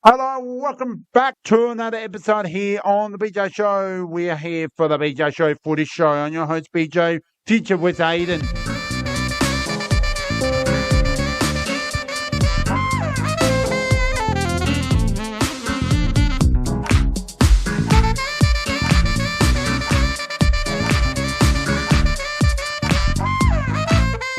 Hello, welcome back to another episode here on the BJ Show. We are here for the BJ Show Footy Show. I'm your host, BJ, feature with Aidan.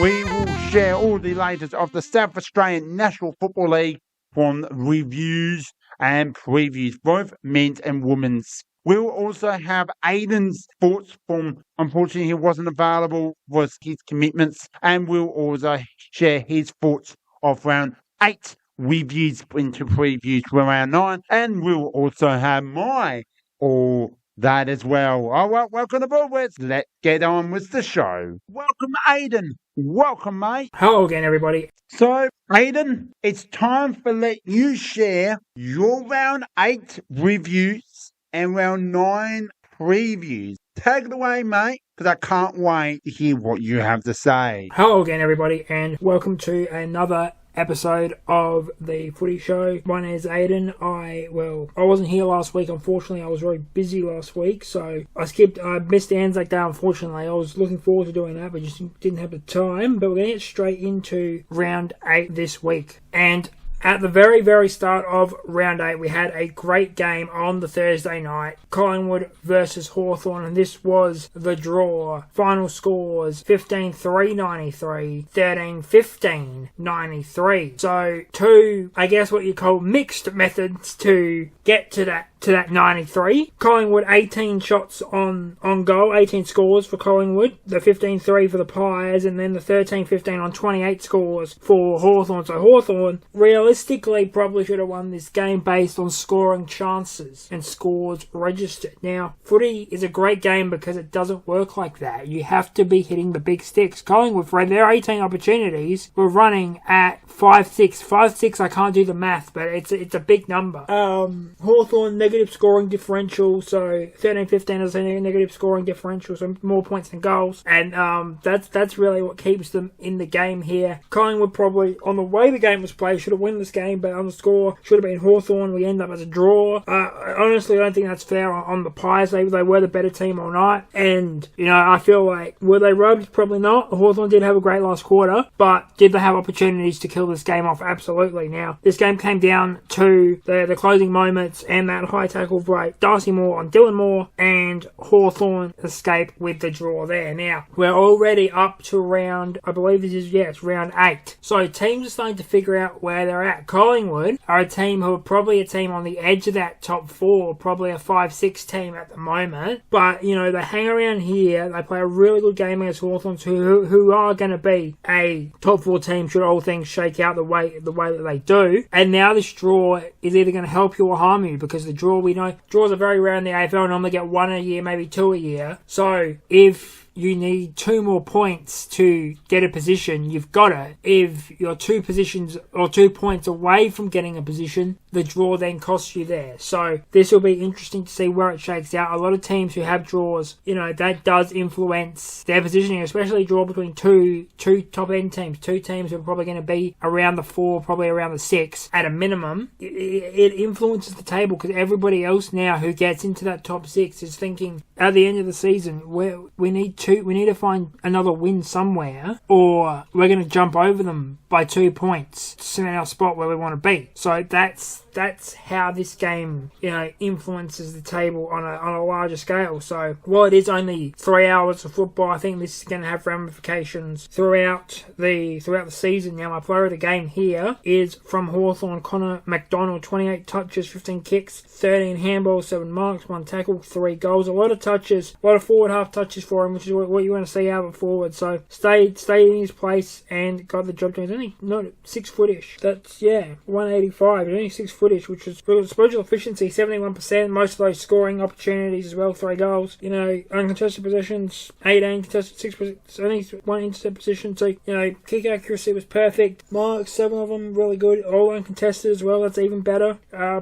We will share all the latest of the South Australian National Football League from reviews and previews, both men's and women's. We'll also have Aidan's thoughts from, unfortunately he wasn't available, was his commitments, and we'll also share his thoughts of round 8 reviews into previews for round 9, and we'll also have my all that as well. All right, welcome aboard. Let's get on with the show. Welcome, Aidan. Welcome, mate. Hello again, everybody. So, Aidan, it's time for let you share your round 8 reviews and round 9 previews. Take it away, mate, because I can't wait to hear what you have to say. Hello again, everybody, and welcome to another episode of the Footy Show. My name is Aidan. I wasn't here last week, unfortunately. I was very busy last week, so I missed the Anzac Day, unfortunately. I was looking forward to doing that, but just didn't have the time. But we're going to get straight into round 8 this week. And at the very, very start of round 8, we had a great game on the Thursday night. Collingwood versus Hawthorn, and this was the draw. Final scores 15-3-93, 13-15-93. So, two, I guess what you call mixed methods to get to that 93. Collingwood 18 shots on goal, 18 scores for Collingwood, the 15-3 for the Pies, and then the 13-15 on 28 scores for Hawthorn. So Hawthorn realistically probably should have won this game based on scoring chances and scores registered. Now, footy is a great game because it doesn't work like that. You have to be hitting the big sticks. Collingwood, for their 18 opportunities, were running at 5-6. 5-6, I can't do the math, but it's a big number. Hawthorn, negative scoring differential, so 13-15 is a negative scoring differential, so more points than goals, and that's really what keeps them in the game here. Collingwood probably, on the way the game was played, should have won this game, but on the score, should have been Hawthorn. We end up as a draw. Honestly, I don't think that's fair on the Pies. They were the better team all night, and, I feel like, were they rubbed? Probably not. Hawthorn did have a great last quarter, but did they have opportunities to kill this game off? Absolutely. Now, this game came down to the closing moments and that high tackle by Darcy Moore on Dylan Moore, and Hawthorn escape with the draw there. Now, we're already up to round, I believe this is, it's round 8. So teams are starting to figure out where they're at. Collingwood are a team who are probably a team on the edge of that top 4, probably a 5-6 team at the moment. But, they hang around here. They play a really good game against Hawthorn, who are going to be a top 4 team should all things shake out the way that they do. And now this draw is either going to help you or harm you, because the draw, we know draws are very rare in the AFL. Normally get 1 a year, maybe 2 a year. So if you need 2 more points to get a position, you've got it. If you're 2 positions or 2 points away from getting a position, the draw then costs you there. So this will be interesting to see where it shakes out. A lot of teams who have draws, that does influence their positioning, especially draw between two top end teams. 2 teams who are probably going to be around the 4, probably around the 6 at a minimum. It influences the table, because everybody else now who gets into that top 6 is thinking at the end of the season, we need to find another win somewhere, or we're going to jump over them by 2 points to cement our spot where we want to be. So that's how this game, influences the table on a larger scale. So while it is only 3 hours of football, I think this is going to have ramifications throughout the season. Now, my player of the game here is from Hawthorn, Connor McDonald, 28 touches, 15 kicks, 13 handballs, 7 marks, 1 tackle, 3 goals. A lot of touches, a lot of forward half touches for him, which is what you want to see out of a forward. So stayed in his place and got the job done. He's only not 6 footish. That's 185. He's only 6 footish, which is disposal efficiency 71%. Most of those scoring opportunities as well, 3 goals. Uncontested possessions 18, contested 6, only 1 intercept position. So kick accuracy was perfect. Marks 7 of them really good. All uncontested as well. That's even better.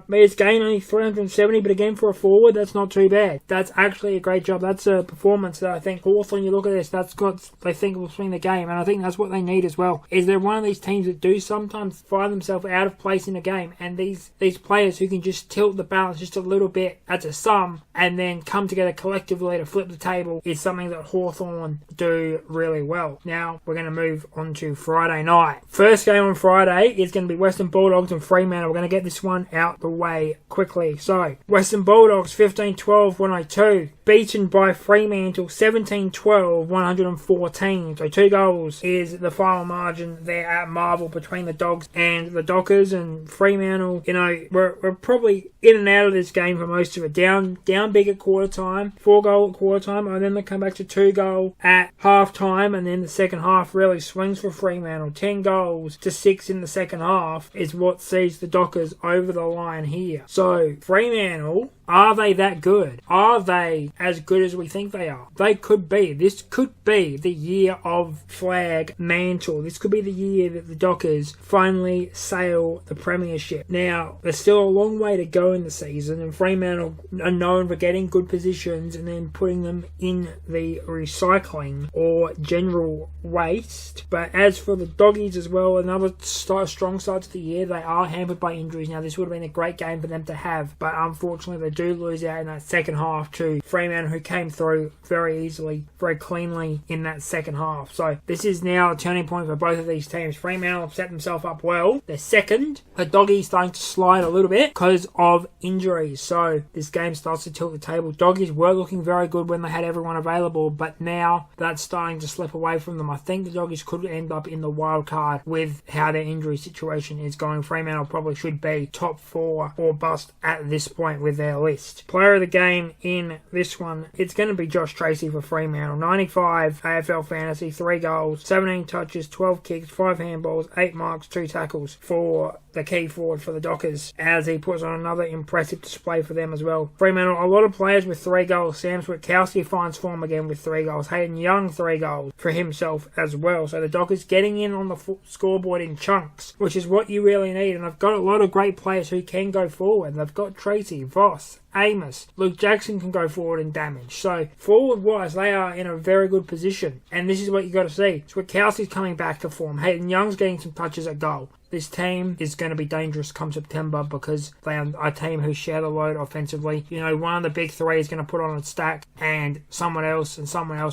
Meters gain only 370, but again for a forward, that's not too bad. That's actually a great job. That's a performance that I think Hawthorn, you look at this, that's what they think will swing the game, and I think that's what they need as well. Is they're one of these teams that do sometimes find themselves out of place in a game, and these these players who can just tilt the balance just a little bit as a sum and then come together collectively to flip the table is something that Hawthorn do really well. Now, we're going to move on to Friday night. First game on Friday is going to be Western Bulldogs and Fremantle. We're going to get this one out the way quickly. So, Western Bulldogs 15-12, 102. Beaten by Fremantle 17-12, 114. So 2 goals is the final margin there at Marvel between the Dogs and the Dockers. And Fremantle, we're probably in and out of this game for most of it. Down big at quarter time, 4 goal at quarter time, and then they come back to 2 goal at half time, and then the second half really swings for Fremantle. 10 goals to 6 in the second half is what sees the Dockers over the line here. So Fremantle, are they that good? Are they as good as we think they are? They could be. This could be the year of flag mantle. This could be the year that the Dockers finally sail the premiership. Now, there's still a long way to go in the season, and Fremantle are known for getting good positions and then putting them in the recycling or general waste. But as for the Doggies as well, another strong start to the year. They are hampered by injuries. Now, this would have been a great game for them to have, but unfortunately they do lose out in that second half to Fremantle, who came through very easily, very cleanly in that second half. So this is now a turning point for both of these teams. Fremantle have set themselves up well. They're second. The Doggies starting to slide a little bit because of injuries. So this game starts to tilt the table. Doggies were looking very good when they had everyone available, but now that's starting to slip away from them. I think the Doggies could end up in the wild card with how their injury situation is going. Fremantle probably should be top 4 or bust at this point with their list. Player of the game in this one, it's going to be Josh Tracy for Fremantle. 95 AFL fantasy, 3 goals, 17 touches, 12 kicks, 5 handballs, 8 marks, 2 tackles for the key forward for the Dockers, as he puts on another impressive display for them as well. Fremantle, a lot of players with 3 goals. Sam Switkowski finds form again with 3 goals. Aidan Young, 3 goals for himself as well. So the Dockers getting in on the scoreboard in chunks, which is what you really need. And they've got a lot of great players who can go forward. They've got Tracy, Voss, Amos, Luke Jackson can go forward and damage. So forward-wise, they are in a very good position. And this is what you got to see. Switkowski's coming back to form. Aidan Young's getting some touches at goal. This team is going to be dangerous come September because they are a team who share the load offensively. One of the big 3 is going to put on a stack, and someone else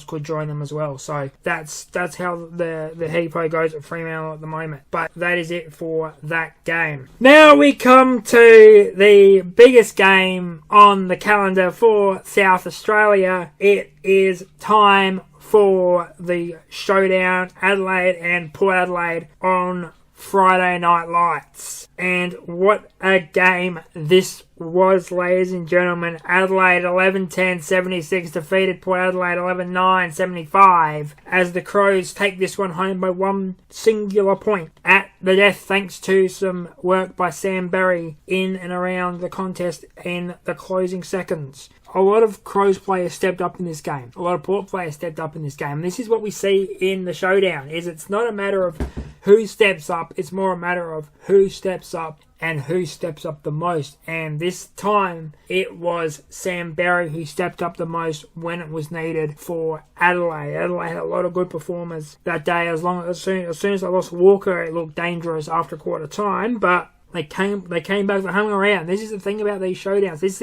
could join them as well. So that's how the heapo goes at Fremantle at the moment. But that is it for that game. Now we come to the biggest game on the calendar for South Australia. It is time for the showdown, Adelaide and Port Adelaide on Friday Night Lights. And what a game this was, ladies and gentlemen. Adelaide 11-10-76 defeated Port Adelaide 11-9-75 as the Crows take this one home by one singular point at the death, thanks to some work by Sam Berry in and around the contest in the closing seconds. A lot of Crows players stepped up in this game. A lot of Port players stepped up in this game. And this is what we see in the showdown, is it's not a matter of who steps up, it's more a matter of who steps up and who steps up the most. And this time, it was Sam Berry who stepped up the most when it was needed for Adelaide. Adelaide had a lot of good performers that day. As soon as they lost Walker, it looked dangerous after quarter time, but They came back, they hung around. This is the thing about these showdowns. This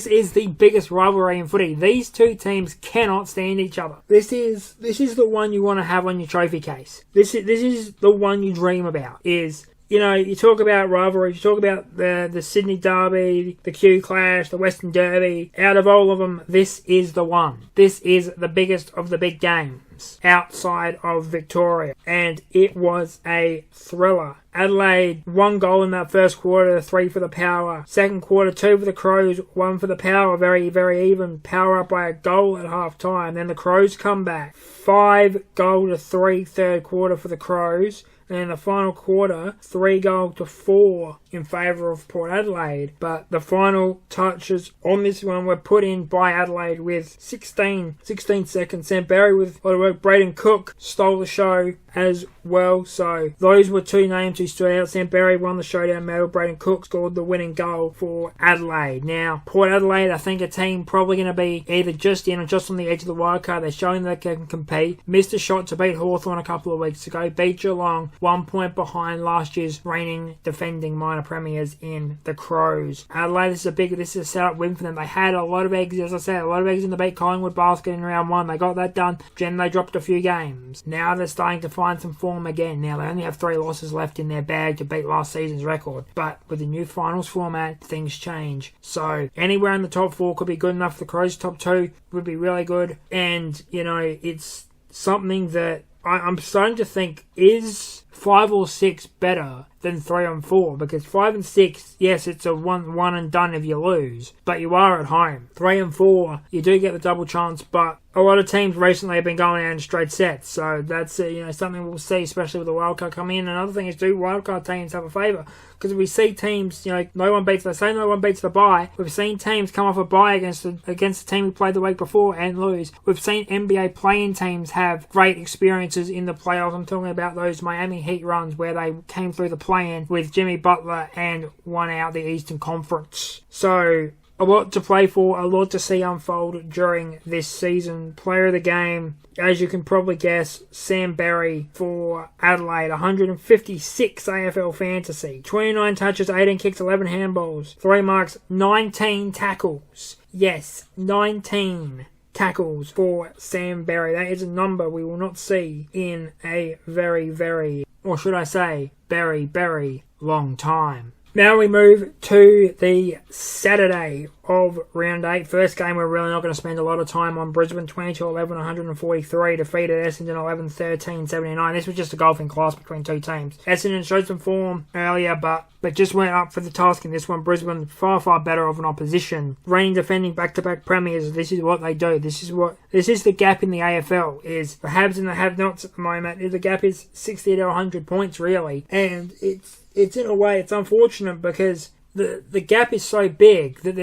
is the biggest rivalry in footy. These two teams cannot stand each other. This is the one you want to have on your trophy case. This is the one you dream about. You talk about rivalries, you talk about the Sydney Derby, the Q Clash, the Western Derby. Out of all of them, this is the one. This is the biggest of the big games outside of Victoria. And it was a thriller. Adelaide, 1 goal in that first quarter, 3 for the Power. Second quarter, 2 for the Crows, 1 for the Power. Very, very even. Power up by a goal at half time. Then the Crows come back. 5 goal to 3 third quarter for the Crows. And in the final quarter, 3 goal to 4 in favour of Port Adelaide. But the final touches on this one were put in by Adelaide with 16 seconds. Sam Berry with a lot of work. Braden Cook stole the show as well. So those were 2 names who stood out. Sam Berry won the showdown medal. Braden Cook scored the winning goal for Adelaide. Now, Port Adelaide, I think a team probably going to be either just in or just on the edge of the wild card. They're showing that they can compete. Missed a shot to beat Hawthorn a couple of weeks ago. Beat Geelong, 1 point behind last year's reigning defending minor premiers in the Crows. Adelaide, this is a setup win for them. They had a lot of eggs, as I said, a lot of eggs in the beat Collingwood basket in round 1. They got that done. Then they dropped a few games. Now they're starting to find some form again. Now they only have 3 losses left in their bag to beat last season's record. But with the new finals format, things change. So anywhere in the top 4 could be good enough. The Crows' top 2 would be really good. And, it's something that I'm starting to think, is 5 or 6 better than 3 and 4? Because 5 and 6, yes, it's a one and done if you lose, but you are at home. 3 and 4, you do get the double chance, but a lot of teams recently have been going out in straight sets, so that's something we'll see, especially with the wildcard coming in. Another thing is, do wildcard teams have a favour? Because we see teams, no one beats the bye. We've seen teams come off a bye against the team who played the week before and lose. We've seen NBA play-in teams have great experiences in the playoffs. I'm talking about those Miami Heat runs where they came through the play-in with Jimmy Butler and won out the Eastern Conference. So a lot to play for, a lot to see unfold during this season. Player of the game, as you can probably guess, Sam Berry for Adelaide. 156 AFL fantasy. 29 touches, 18 kicks, 11 handballs. 3 marks, 19 tackles. Yes, 19 tackles for Sam Berry. That is a number we will not see in a very, very, or should I say, very, very long time. Now we move to the Saturday of round 8. First game we're really not going to spend a lot of time on. Brisbane 20-11, 143, defeated Essendon 11-13, 79. This was just a golfing class between two teams. Essendon showed some form earlier, but just weren't up for the task in this one. Brisbane far, far better of an opposition. Reigning defending back-to-back premiers, this is what they do. This is the gap in the AFL, is the haves and the have-nots at the moment. The gap is 60 to 100 points, really. And it's in a way, it's unfortunate because the gap is so big that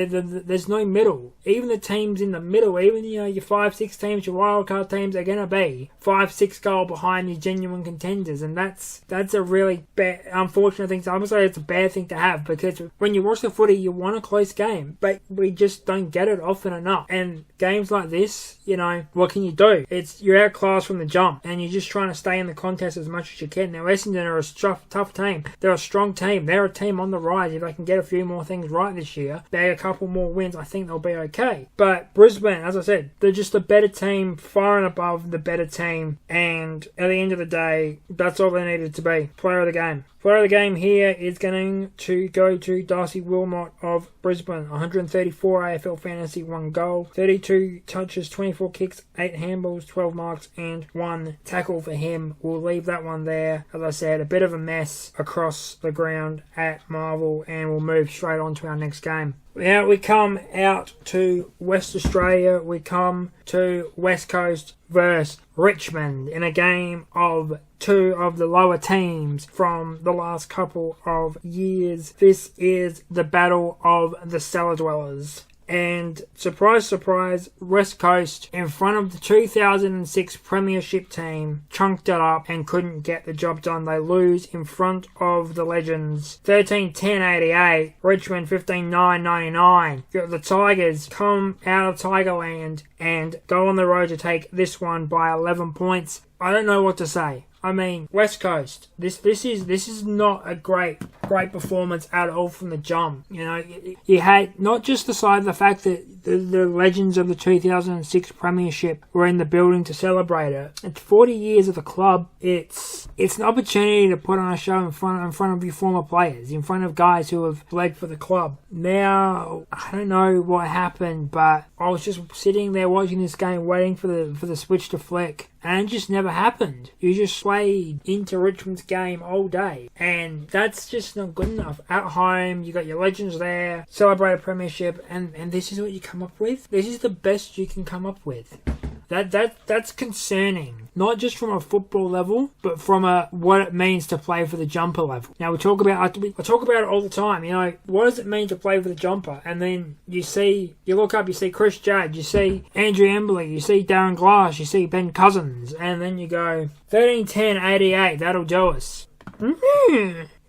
there's no middle. Even the teams in the middle, even your 5-6 teams, your wildcard teams, are going to be 5-6 goal behind your genuine contenders, and that's a really bad, unfortunate thing. So I would say it's a bad thing to have, because when you watch the footy, you want a close game, but we just don't get it often enough. And games like this, what can you do? You're outclassed from the jump, and you're just trying to stay in the contest as much as you can. Now Essendon are a tough team. They're a strong team. They're a team on the rise. If they can get a few more things right this year, bag a couple more wins, I think they'll be okay. But Brisbane, as I said, they're just a better team, far and above the better team, and at the end of the day, that's all they needed to be. Player of the game. Player of the game here is going to go to Darcy Wilmot of Brisbane. 134 AFL fantasy, 1 goal, 32 touches, 24 kicks, 8 handballs, 12 marks, and 1 tackle for him. We'll leave that one there. As I said, a bit of a mess across the ground at Marvel, and we'll move straight on to our next game. Now we come out to West Australia. We come to West Coast versus Richmond in a game of 2 of the lower teams from the last couple of years. This is the battle of the cellar dwellers. And surprise, surprise, West Coast, in front of the 2006 Premiership team, chunked it up and couldn't get the job done. They lose in front of the Legends 13-10-88, Richmond 15-9-99. The Tigers come out of Tigerland and go on the road to take this one by 11 points. I don't know what to say. I mean, West Coast, this is not a great performance at all from the jump. You had not just the side of the fact that the legends of the 2006 Premiership were in the building to celebrate it. It's 40 years of the club. It's an opportunity to put on a show in front of your former players, in front of guys who have played for the club. Now, I don't know what happened, but I was just sitting there watching this game, waiting for the switch to flick. And it just never happened. You just swayed into Richmond's game all day. And that's just not good enough. At home, you got your legends there, celebrate a premiership, and this is what you come up with? This is the best you can come up with. That's concerning. Not just from a football level, but from what it means to play for the jumper level. Now I talk about it all the time. What does it mean to play for the jumper? And then you look up, you see Chris Judd, you see Andrew Embley, you see Darren Glass, you see Ben Cousins, and then you go 13-10-88. That'll do us.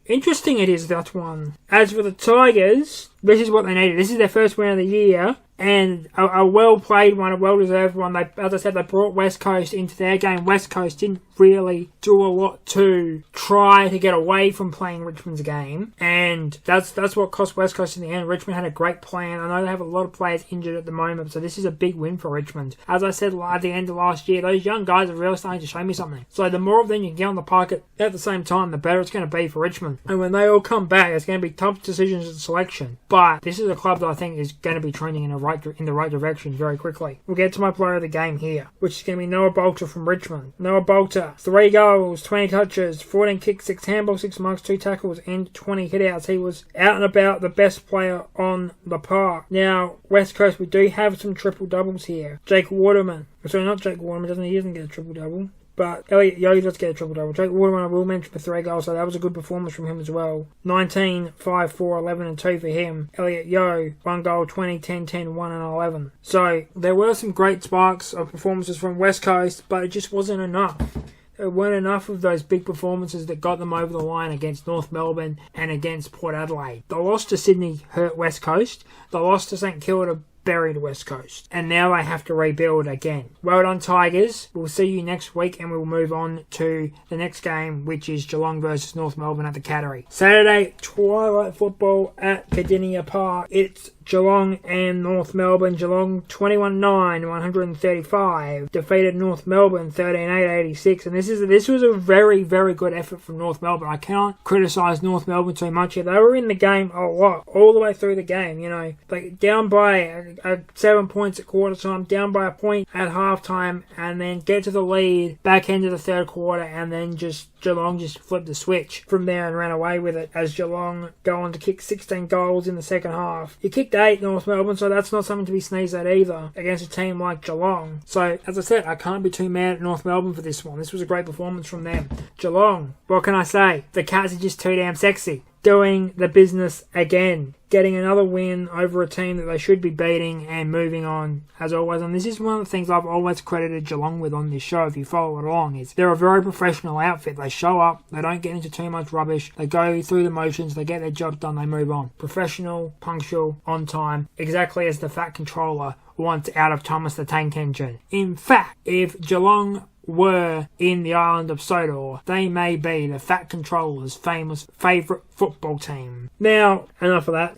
Interesting it is, that one. As for the Tigers, this is what they needed. This is their first win of the year, and a well-played one, a well-deserved one. As I said, they brought West Coast into their game. West Coast didn't really do a lot to try to get away from playing Richmond's game, and that's what cost West Coast in the end. Richmond had a great plan. I know they have a lot of players injured at the moment, so this is a big win for Richmond. As I said at the end of last year, those young guys are really starting to show me something. So the more of them you can get on the park at the same time, the better it's going to be for Richmond. And when they all come back, it's going to be tough decisions at selection. But this is a club that I think is going to be trending in the right direction very quickly. We'll get to my player of the game here, which is going to be Noah Bolter from Richmond. Noah Bolter, 3 goals, 20 touches, 14 kicks, 6 handballs, 6 marks, 2 tackles, and 20 hitouts. He was out and about the best player on the park. Now, West Coast, we do have some triple doubles here. Jake Waterman. Sorry, not Jake Waterman. He doesn't get a triple double. But Elliot Yeo does get a triple double. Jake Waterman I will mention for 3 goals, so that was a good performance from him as well. 19, 5, 4, 11 and 2 for him. Elliot Yeo, 1 goal, 20, 10, 10, 1 and 11. So there were some great sparks of performances from West Coast, but it just wasn't enough. There weren't enough of those big performances that got them over the line against North Melbourne and against Port Adelaide. The loss to Sydney hurt West Coast. The loss to St Kilda buried West Coast. And now they have to rebuild again. Well done, Tigers. We'll see you next week and we'll move on to the next game, which is Geelong versus North Melbourne at the Cattery. Saturday, twilight football at Cardinia Park. It's Geelong and North Melbourne. Geelong 21-9, 135. Defeated North Melbourne 13-8, 86. And this was a very, very good effort from North Melbourne. I can't criticise North Melbourne too much here. They were in the game a lot, all the way through the game. You know, like down by 7 points at quarter time, down by a point at half time, and then get to the lead back end of the third quarter, and then Geelong just flipped the switch from there and ran away with it as Geelong go on to kick 16 goals in the second half. You kicked 8, North Melbourne, so that's not something to be sneezed at either against a team like Geelong. So, as I said, I can't be too mad at North Melbourne for this one. This was a great performance from them. Geelong, what can I say? The Cats are just too damn sexy. Doing the business again. Getting another win over a team that they should be beating and moving on as always. And this is one of the things I've always credited Geelong with on this show, if you follow it along, is they're a very professional outfit. They show up, they don't get into too much rubbish, they go through the motions, they get their job done, they move on. Professional, punctual, on time, exactly as the Fat Controller wants out of Thomas the Tank Engine. In fact, if Geelong were in the island of Sodor, they may be the Fat Controller's famous favourite football team. Now, enough of that.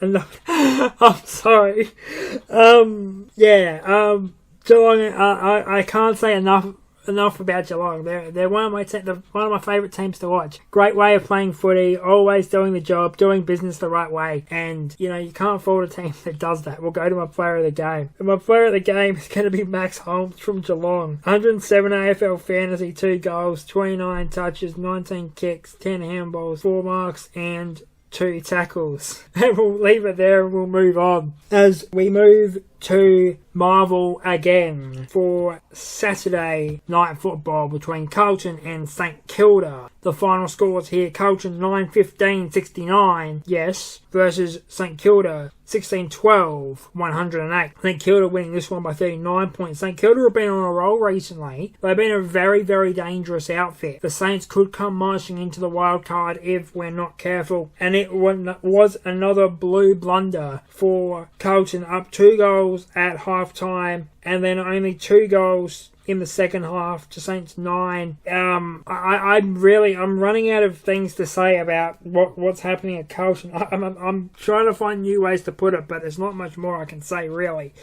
I'm sorry. Geelong, I can't say enough about Geelong. They're one of my favourite teams to watch. Great way of playing footy, always doing the job, doing business the right way, and you can't fault a team that does that. We'll go to my player of the game. And my player of the game is going to be Max Holmes from Geelong. 107 AFL fantasy, 2 goals, 29 touches, 19 kicks, 10 handballs, 4 marks, and 2 tackles. And we'll leave it there and we'll move on as we move to Marvel again for Saturday night football between Carlton and St Kilda. The final scores here: Carlton 9-15-69, yes, versus St Kilda 16-12, 108. St Kilda winning this one by 39 points. St Kilda have been on a roll recently. They've been a very, very dangerous outfit. The Saints could come marching into the wild card if we're not careful. And it was another blue blunder for Carlton, up 2 goals at half time and then only 2 goals in the second half to Saints 9. I'm running out of things to say about what's happening at Carlton. I'm trying to find new ways to put it, but there's not much more I can say really.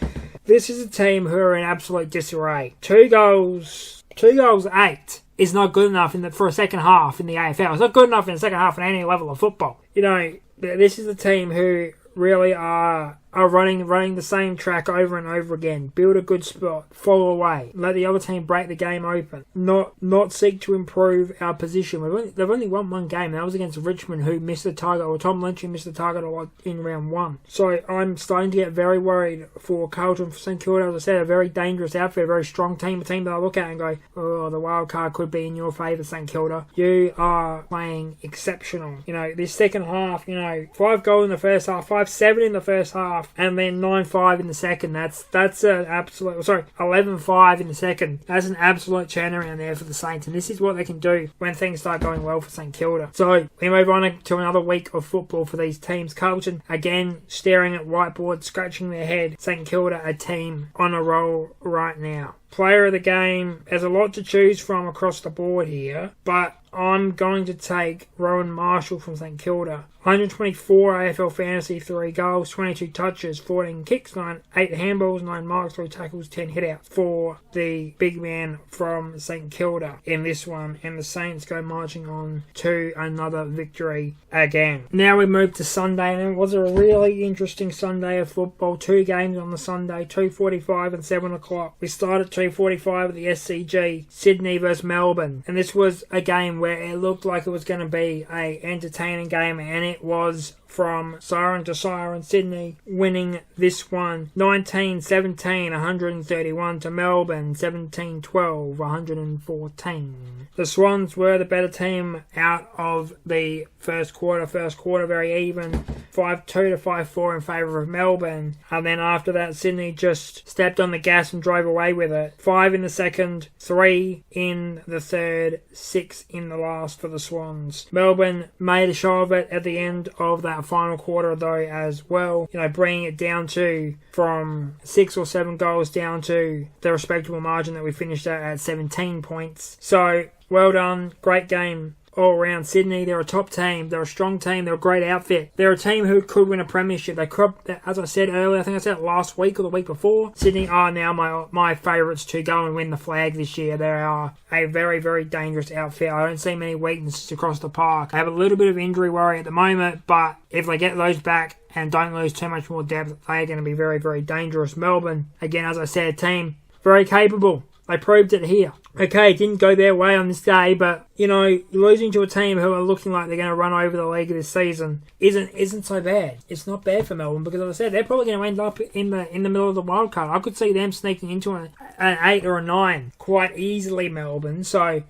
This is a team who are in absolute disarray. 2 goals 8 is not good enough for a second half in the AFL. It's not good enough in the second half in any level of football. This is a team who really are running the same track over and over again. Build a good spot, fall away, let the other team break the game open, not seek to improve our position. They've only won 1 game, and that was against Richmond, who missed the target, or Tom Lynch, who missed the target a lot in round 1. So I'm starting to get very worried for Carlton. For St Kilda, as I said, a very dangerous outfit, a very strong team, a team that I look at and go, oh, the wild card could be in your favour, St Kilda. You are playing exceptional. This second half, 5 goals in the first half, 5-7 in the first half. half, and then 9-5 in the second. That's an absolute, 11-5 in the second. That's an absolute turnaround there for the Saints, and this is what they can do when things start going well for St Kilda. So we move on to another week of football for these teams. Carlton, again, staring at whiteboard, scratching their head. St Kilda, a team on a roll right now. Player of the game, there's a lot to choose from across the board here, but I'm going to take Rowan Marshall from St Kilda. 124 AFL Fantasy, 3 goals, 22 touches, 14 kicks, 8 handballs, 9 marks, 3 tackles, 10 hitouts for the big man from St Kilda in this one. And the Saints go marching on to another victory again. Now we move to Sunday, and it was a really interesting Sunday of football. 2 games on the Sunday, 2:45 and 7 o'clock. We started at 2:45 at the SCG, Sydney versus Melbourne. And this was a game where it looked like it was going to be an entertaining game, and it was from siren to siren. Sydney winning this one 19-17, 131 to Melbourne 17-12, 114. The Swans were the better team out of the first quarter. First quarter very even, 5-2 to 5-4 in favour of Melbourne, and then after that Sydney just stepped on the gas and drove away with it. 5 in the second, 3 in the third, 6 in the last for the Swans. Melbourne made a show of it at the end of that final quarter though as well, bringing it down to from 6 or 7 goals down to the respectable margin that we finished at 17 points. So well done, great game all around. Sydney, they're a top team, they're a strong team, they're a great outfit, they're a team who could win a premiership. They could, as I said earlier, I think I said it last week or the week before, Sydney are now my favourites to go and win the flag this year. They are a very, very dangerous outfit. I don't see many weaknesses across the park. They have a little bit of injury worry at the moment, but if they get those back and don't lose too much more depth, they're going to be very, very dangerous. Melbourne, again, as I said, a team very capable. They proved it here. Okay, it didn't go their way on this day, but, losing to a team who are looking like they're going to run over the league this season isn't so bad. It's not bad for Melbourne because, as I said, they're probably going to end up in the middle of the wild card. I could see them sneaking into an 8 or a 9 quite easily, Melbourne. So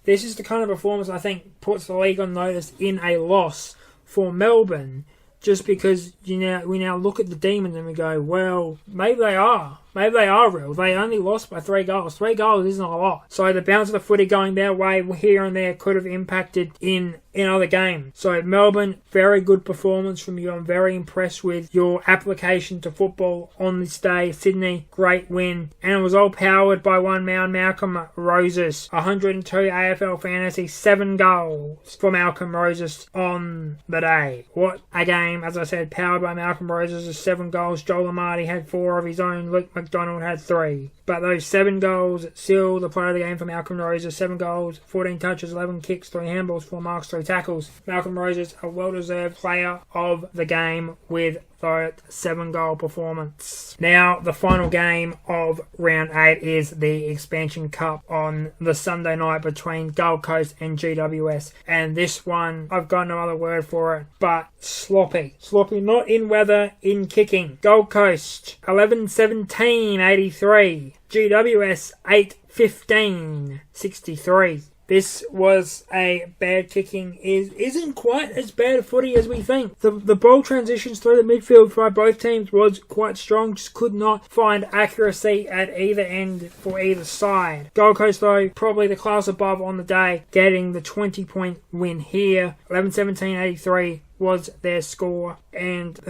this is the kind of performance I think puts the league on notice in a loss for Melbourne, just because we now look at the Demons and we go, well, maybe they are. Maybe they are real. They only lost by 3 goals. 3 goals isn't a lot. So the bounce of the footy going their way here and there could have impacted in other games. So Melbourne, very good performance from you. I'm very impressed with your application to football on this day. Sydney, great win. And it was all powered by one man, Malcolm Roses. 102 AFL Fantasy, 7 goals for Malcolm Roses on the day. What a game. As I said, powered by Malcolm Roses, 7 goals. Joel Amartey had 4 of his own. Luke McDonald had 3. But those 7 goals seal the player of the game for Malcolm Roses. 7 goals, 14 touches, 11 kicks, 3 handballs, 4 marks, 3 tackles. Malcolm Roses, a well-deserved player of the game with that 7-goal performance. Now, the final game of round 8 is the Expansion Cup on the Sunday night between Gold Coast and GWS. And this one, I've got no other word for it, but sloppy. Sloppy, not in weather, in kicking. Gold Coast, 11-17-83. GWS, 8-15-63. This was a bad kicking. Isn't quite as bad a footy as we think. The ball transitions through the midfield for both teams was quite strong. Just could not find accuracy at either end for either side. Gold Coast, though, probably the class above on the day, getting the 20-point win here. 11-17-83 was their score. And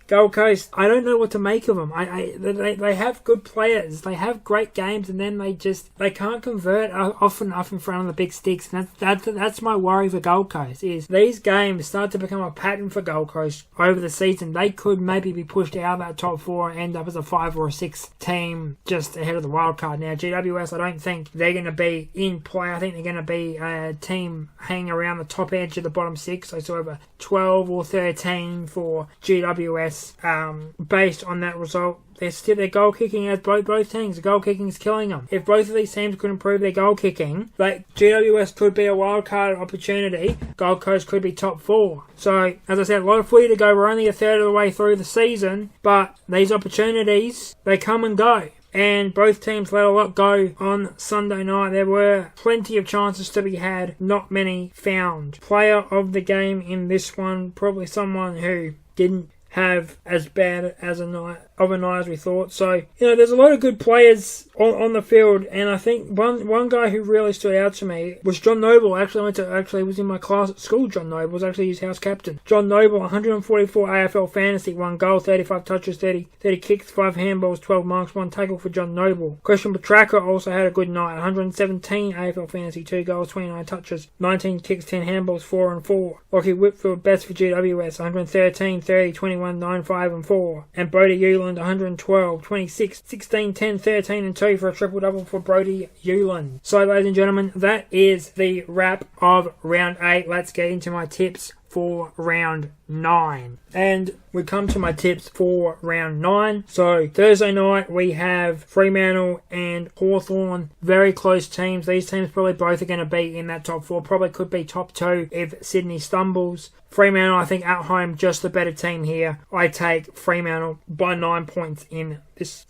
Gold Coast, I don't know what to make of them. They have good players. They have great games, and then they can't convert often up in front of the big sticks. And that's my worry for Gold Coast, is these games start to become a pattern for Gold Coast over the season. They could maybe be pushed out of that top 4 and end up as a 5 or a 6 team just ahead of the wild card. Now, GWS, I don't think they're going to be in play. I think they're going to be a team hanging around the top edge of the bottom 6. So sort of a 12 or 13 for GWS based on that result. They're goal kicking as both teams. The goal kicking is killing them. If both of these teams could improve their goal kicking, GWS could be a wild card opportunity. Gold Coast could be top 4. So, as I said, a lot of footy to go. We're only a third of the way through the season, but these opportunities, they come and go. And both teams let a lot go on Sunday night. There were plenty of chances to be had, not many found. Player of the game in this one, probably someone who didn't have as bad as a night as we thought. So, there's a lot of good players on the field, and I think one guy who really stood out to me was John Noble. Actually was in my class at school. John Noble was actually his house captain. John Noble, 144 AFL fantasy, 1 goal, 35 touches, 30 kicks, 5 handballs, 12 marks, 1 tackle for John Noble. Christian Petracca also had a good night. 117 AFL fantasy, 2 goals, 29 touches, 19 kicks, 10 handballs, 4 and 4. Lockie Whitfield, best for GWS, 113, 30, 21, 9, 5 and 4. And Brody Euland, 112, 26, 16, 10, 13 and 2 for a triple-double for Brody Euland. So, ladies and gentlemen, that is the wrap of round 8. Let's get into my tips for round 9. And we come to my tips for round 9. So Thursday night we have Fremantle and Hawthorn. Very close teams. These teams probably both are going to be in that top 4. Probably could be top 2 if Sydney stumbles. Fremantle, I think at home, just the better team here. I take Fremantle by 9 points in this.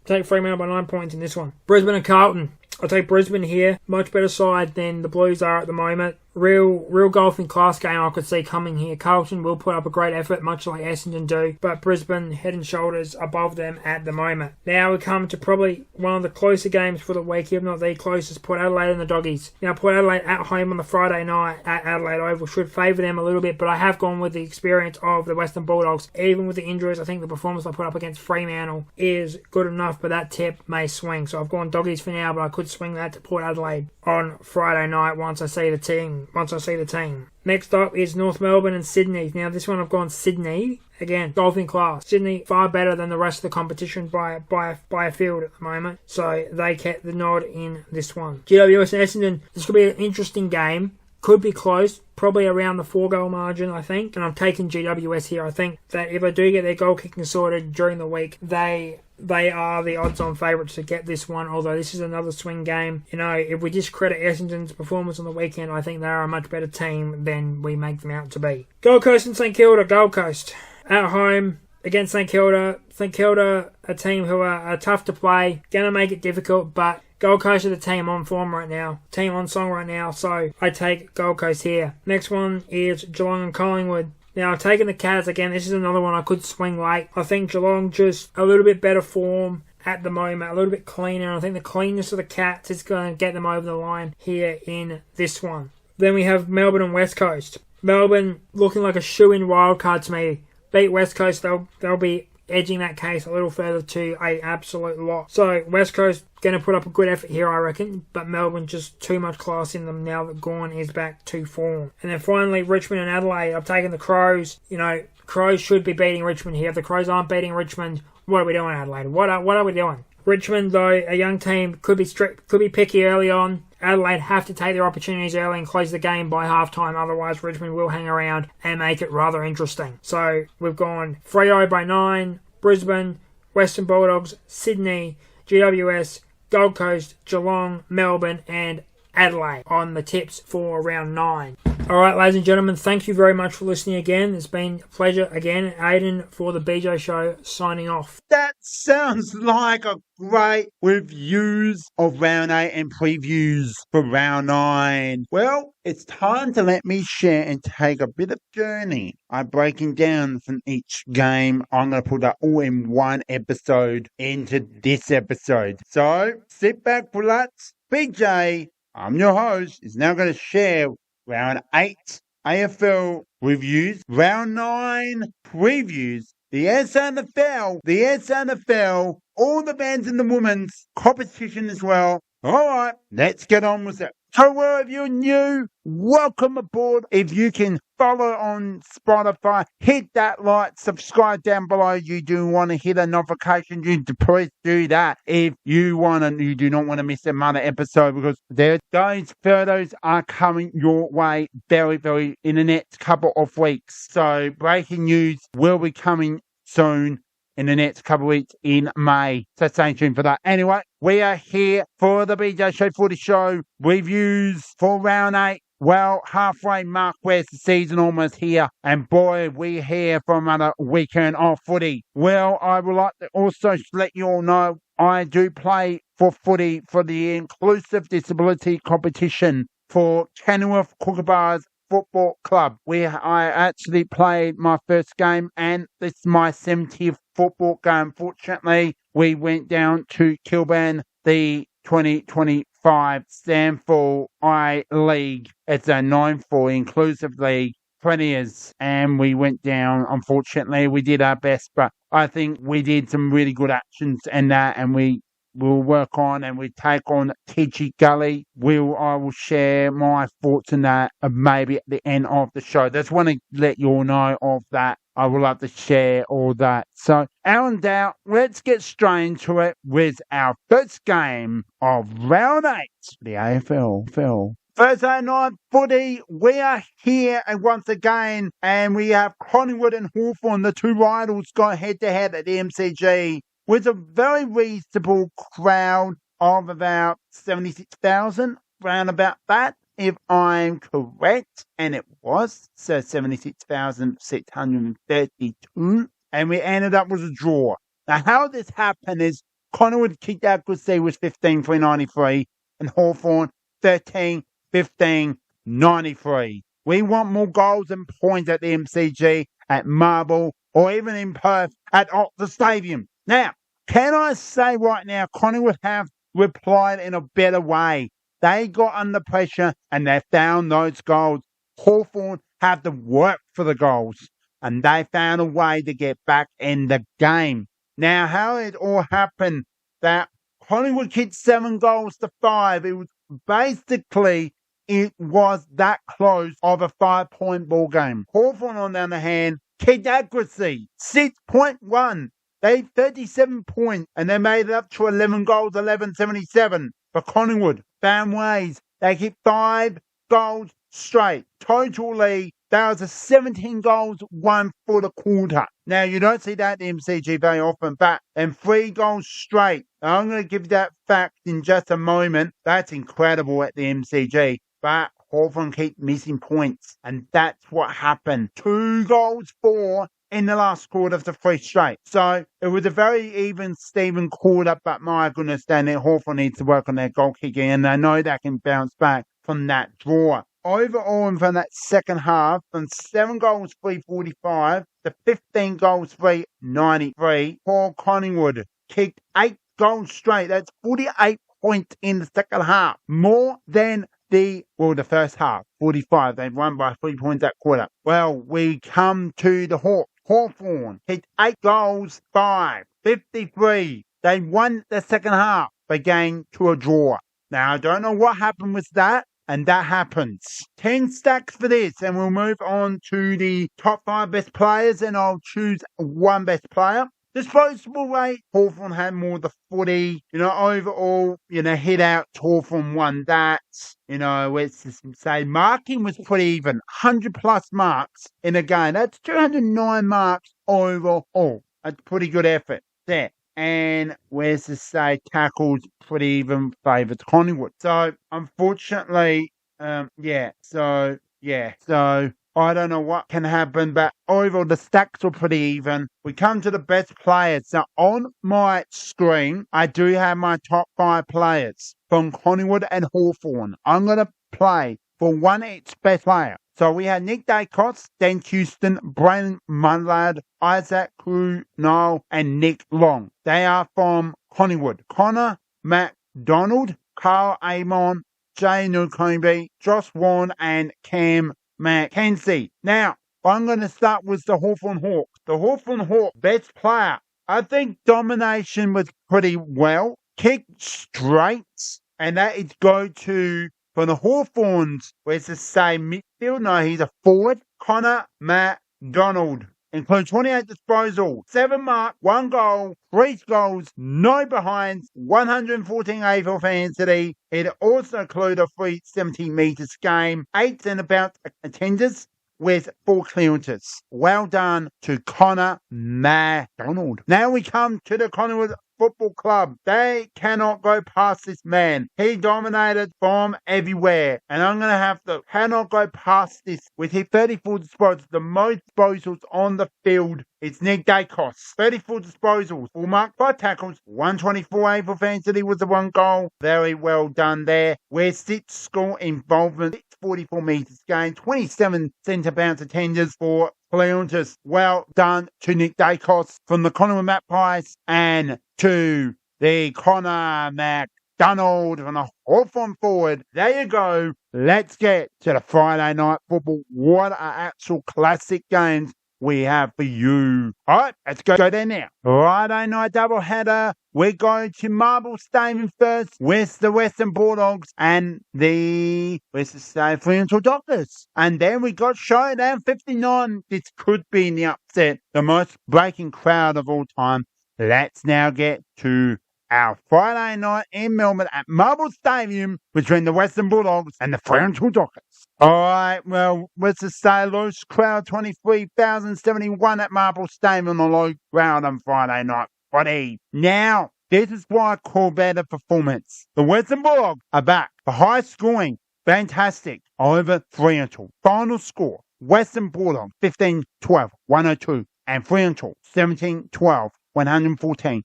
Take Fremantle by 9 points in this one. Brisbane and Carlton. I'll take Brisbane here. Much better side than the Blues are at the moment. Real golfing class game I could see coming here. Carlton will put up a great effort, much like Essendon do, but Brisbane head and shoulders above them at the moment. Now we come to probably one of the closer games for the week, if not the closest, Port Adelaide and the Doggies. Now Port Adelaide at home on the Friday night at Adelaide Oval should favour them a little bit, but I have gone with the experience of the Western Bulldogs. Even with the injuries, I think the performance they put up against Fremantle is good enough, but that tip may swing. So I've gone Doggies for now, but I could swing that to Port Adelaide on Friday night once I see the team. Next up is North Melbourne and Sydney. Now this one I've gone Sydney. Again, golfing class. Sydney far better than the rest of the competition by a field at the moment. So they get the nod in this one. GWS and Essendon. This could be an interesting game. Could be close, probably around the 4-goal margin, I think. And I'm taking GWS here. I think that if I do get their goal kicking sorted during the week, they are the odds-on favourites to get this one, although this is another swing game. If we discredit Essendon's performance on the weekend, I think they are a much better team than we make them out to be. Gold Coast and St Kilda. Gold Coast at home against St Kilda. St Kilda, a team who are tough to play, going to make it difficult, but Gold Coast are the team on form right now. Team on song right now, so I take Gold Coast here. Next one is Geelong and Collingwood. Now, I've taken the Cats again. This is another one I could swing late. I think Geelong just a little bit better form at the moment, a little bit cleaner. I think the cleanness of the Cats is going to get them over the line here in this one. Then we have Melbourne and West Coast. Melbourne looking like a shoe-in wildcard to me. Beat West Coast, they'll be edging that case a little further to an absolute lot. So West Coast going to put up a good effort here, I reckon, but Melbourne just too much class in them now that Gawn is back to form. And then finally, Richmond and Adelaide. I've taken the Crows. Crows should be beating Richmond here. If the Crows aren't beating Richmond, what are we doing, Adelaide? What are we doing? Richmond, though, a young team, could be strict, could be picky early on. Adelaide have to take their opportunities early and close the game by halftime. Otherwise, Richmond will hang around and make it rather interesting. So we've gone Freo by 9, Brisbane, Western Bulldogs, Sydney, GWS, Gold Coast, Geelong, Melbourne, and Adelaide on the tips for round 9. Alright, ladies and gentlemen, thank you very much for listening again. It's been a pleasure again. Aidan for the BJ Show, signing off. That sounds like a great reviews of round 8 and previews for round 9. Well, it's time to let me share and take a bit of journey. I'm breaking down from each game. I'm going to put that all in one episode into this episode. So, sit back, relax. BJ, I'm your host, is now going to share round 8 AFL reviews, round 9 previews, the SNFL, all the men's and the women's competition as well. Alright, let's get on with it. So if you're new, welcome aboard. If you can follow on Spotify, hit that like, subscribe down below. You do want to hit a notification, you please do that. If you do not want to miss another episode, because those photos are coming your way very, very in the next couple of weeks. So breaking news will be coming soon in the next couple of weeks in May. So stay tuned for that. Anyway, we are here for the BJ Show Footy Show reviews for round 8. Well, halfway mark, where's the season almost here? And boy, we're here for another weekend of footy. Well, I would like to also let you all know I do play for footy for the Inclusive Disability Competition for Kenilworth Kookaburras Football Club, where I actually played my first game, and this is my 70th football game. Fortunately, we went down to Kilburn, the 2025 Stanford I-League. It's a 9-4 inclusive league. Premiers, and we went down. Unfortunately, we did our best, but I think we did some really good actions and that, and we will work on and we take on TG Gully. I will share my thoughts on that maybe at the end of the show. Just want to let you all know of that. I would love to share all that. So, out and out, let's get straight into it with our first game of round 8, the AFL. Thursday night footy, we are here and once again, and we have Collingwood and Hawthorn, the two rivals, go head-to-head at the MCG with a very reasonable crowd of about 76,000, round about that, if I'm correct, and it was, so 76,632, and we ended up with a draw. Now, how this happened is Collingwood kicked accuracy was 15-393, and Hawthorn 13-15-93. We want more goals and points at the MCG, at Marble, or even in Perth at Optus Stadium. Now, can I say right now, Collingwood have replied in a better way. They got under pressure and they found those goals. Hawthorn have to work for the goals, and they found a way to get back in the game. Now, how it all happened, that Collingwood kicked 7-5. It was basically, it was that close of a 5-point ball game. Hawthorn, on the other hand, kicked accuracy 6.1. They 37 points and they made it up to 11 goals, 11-77. But Collingwood found ways. They kicked 5 goals straight. Totally, there was a 17 goals, 1 for the quarter. Now, you don't see that in the MCG very often, but and 3 goals straight. Now, I'm going to give you that fact in just a moment. That's incredible at the MCG. But Hawthorn keep missing points, and that's what happened. 2 goals for in the last quarter of the 3 straight. So it was a very even Steven quarter, but my goodness, then Hawthorn needs to work on their goal kicking, and I know they can bounce back from that draw. Overall, and from that second half, from 7 goals, 345 to 15 goals, 393, Paul Collingwood kicked 8 goals straight. That's 48 points in the second half. More than the first half, 45. They won by 3 points that quarter. Well, we come to the Hawks. Hawthorn hit 8 goals, 53. They won the second half, but came to a draw. Now, I don't know what happened with that, and that happens. 10 stacks for this, and we'll move on to the top 5 best players, and I'll choose one best player. Disposable rate, Hawthorn had more the footy. Overall, hit out, Hawthorn won that. Let's just say marking was pretty even. 100 plus marks in a game. That's 209 marks overall. That's pretty good effort there. And where's to say tackles pretty even favoured Collingwood. So, unfortunately, So, I don't know what can happen, but overall the stacks were pretty even. We come to the best players. Now, on my screen, I do have my top 5 players from Collingwood and Hawthorn. I'm going to play for one each best player. So we had Nick Dacos, Dan Houston, Brandon Munlad, Isaac Crunall, and Nick Long. They are from Collingwood. Connor MacDonald, Carl Amon, Jay Nukombi, Josh Warren, and Cam Mackenzie. Now, I'm going to start with the Hawthorn Hawks. The Hawthorn Hawks, best player. I think domination was pretty well. Kick straight, and that is go to, for the Hawthorns, where's the same midfield? No, he's a forward. Connor MacDonald. Includes 28 disposals, 7 marks, 1 goal, 3 goals, no behinds, 114 AFL density. It also included a 370 metres game, 8 centre-bounce attenders with 4 clearances. Well done to Connor MacDonald. Now we come to the Collingwood Football Club. They cannot go past this man. He dominated from everywhere. And I'm going to have to cannot go past this with his 34 disposals. The most disposals on the field is Nick Dacos. 34 disposals. 4 marks, 5 tackles, 124 AFL density was the 1 goal. Very well done there. Where 6 score involvement, 6 44 metres gained, 27 centre bounce attenders for Cleontis. Well done to Nick Dacos from the Collingwood Magpies and to the Connor McDonald from the Hawthorn forward. There you go. Let's get to the Friday night football. What are actual classic games we have for you. All right, let's go there now. Friday night doubleheader. We're going to Marble Stadium first with the Western Bulldogs and the Western Australian Fremantle Dockers. And then we got Showdown 59. This could be in the upset, the most breaking crowd of all time. Let's now get to our Friday night in Melbourne at Marble Stadium between the Western Bulldogs and the Fremantle Dockers. All right, well, let's just say loose crowd, 23,071 at Marble Stadium on the low ground on Friday night footy. Now, this is why I call better performance. The Western Bulldogs are back for high scoring, fantastic, over Fremantle. Final score, Western Bulldogs 15-12, 102, and Fremantle 17-12, 114.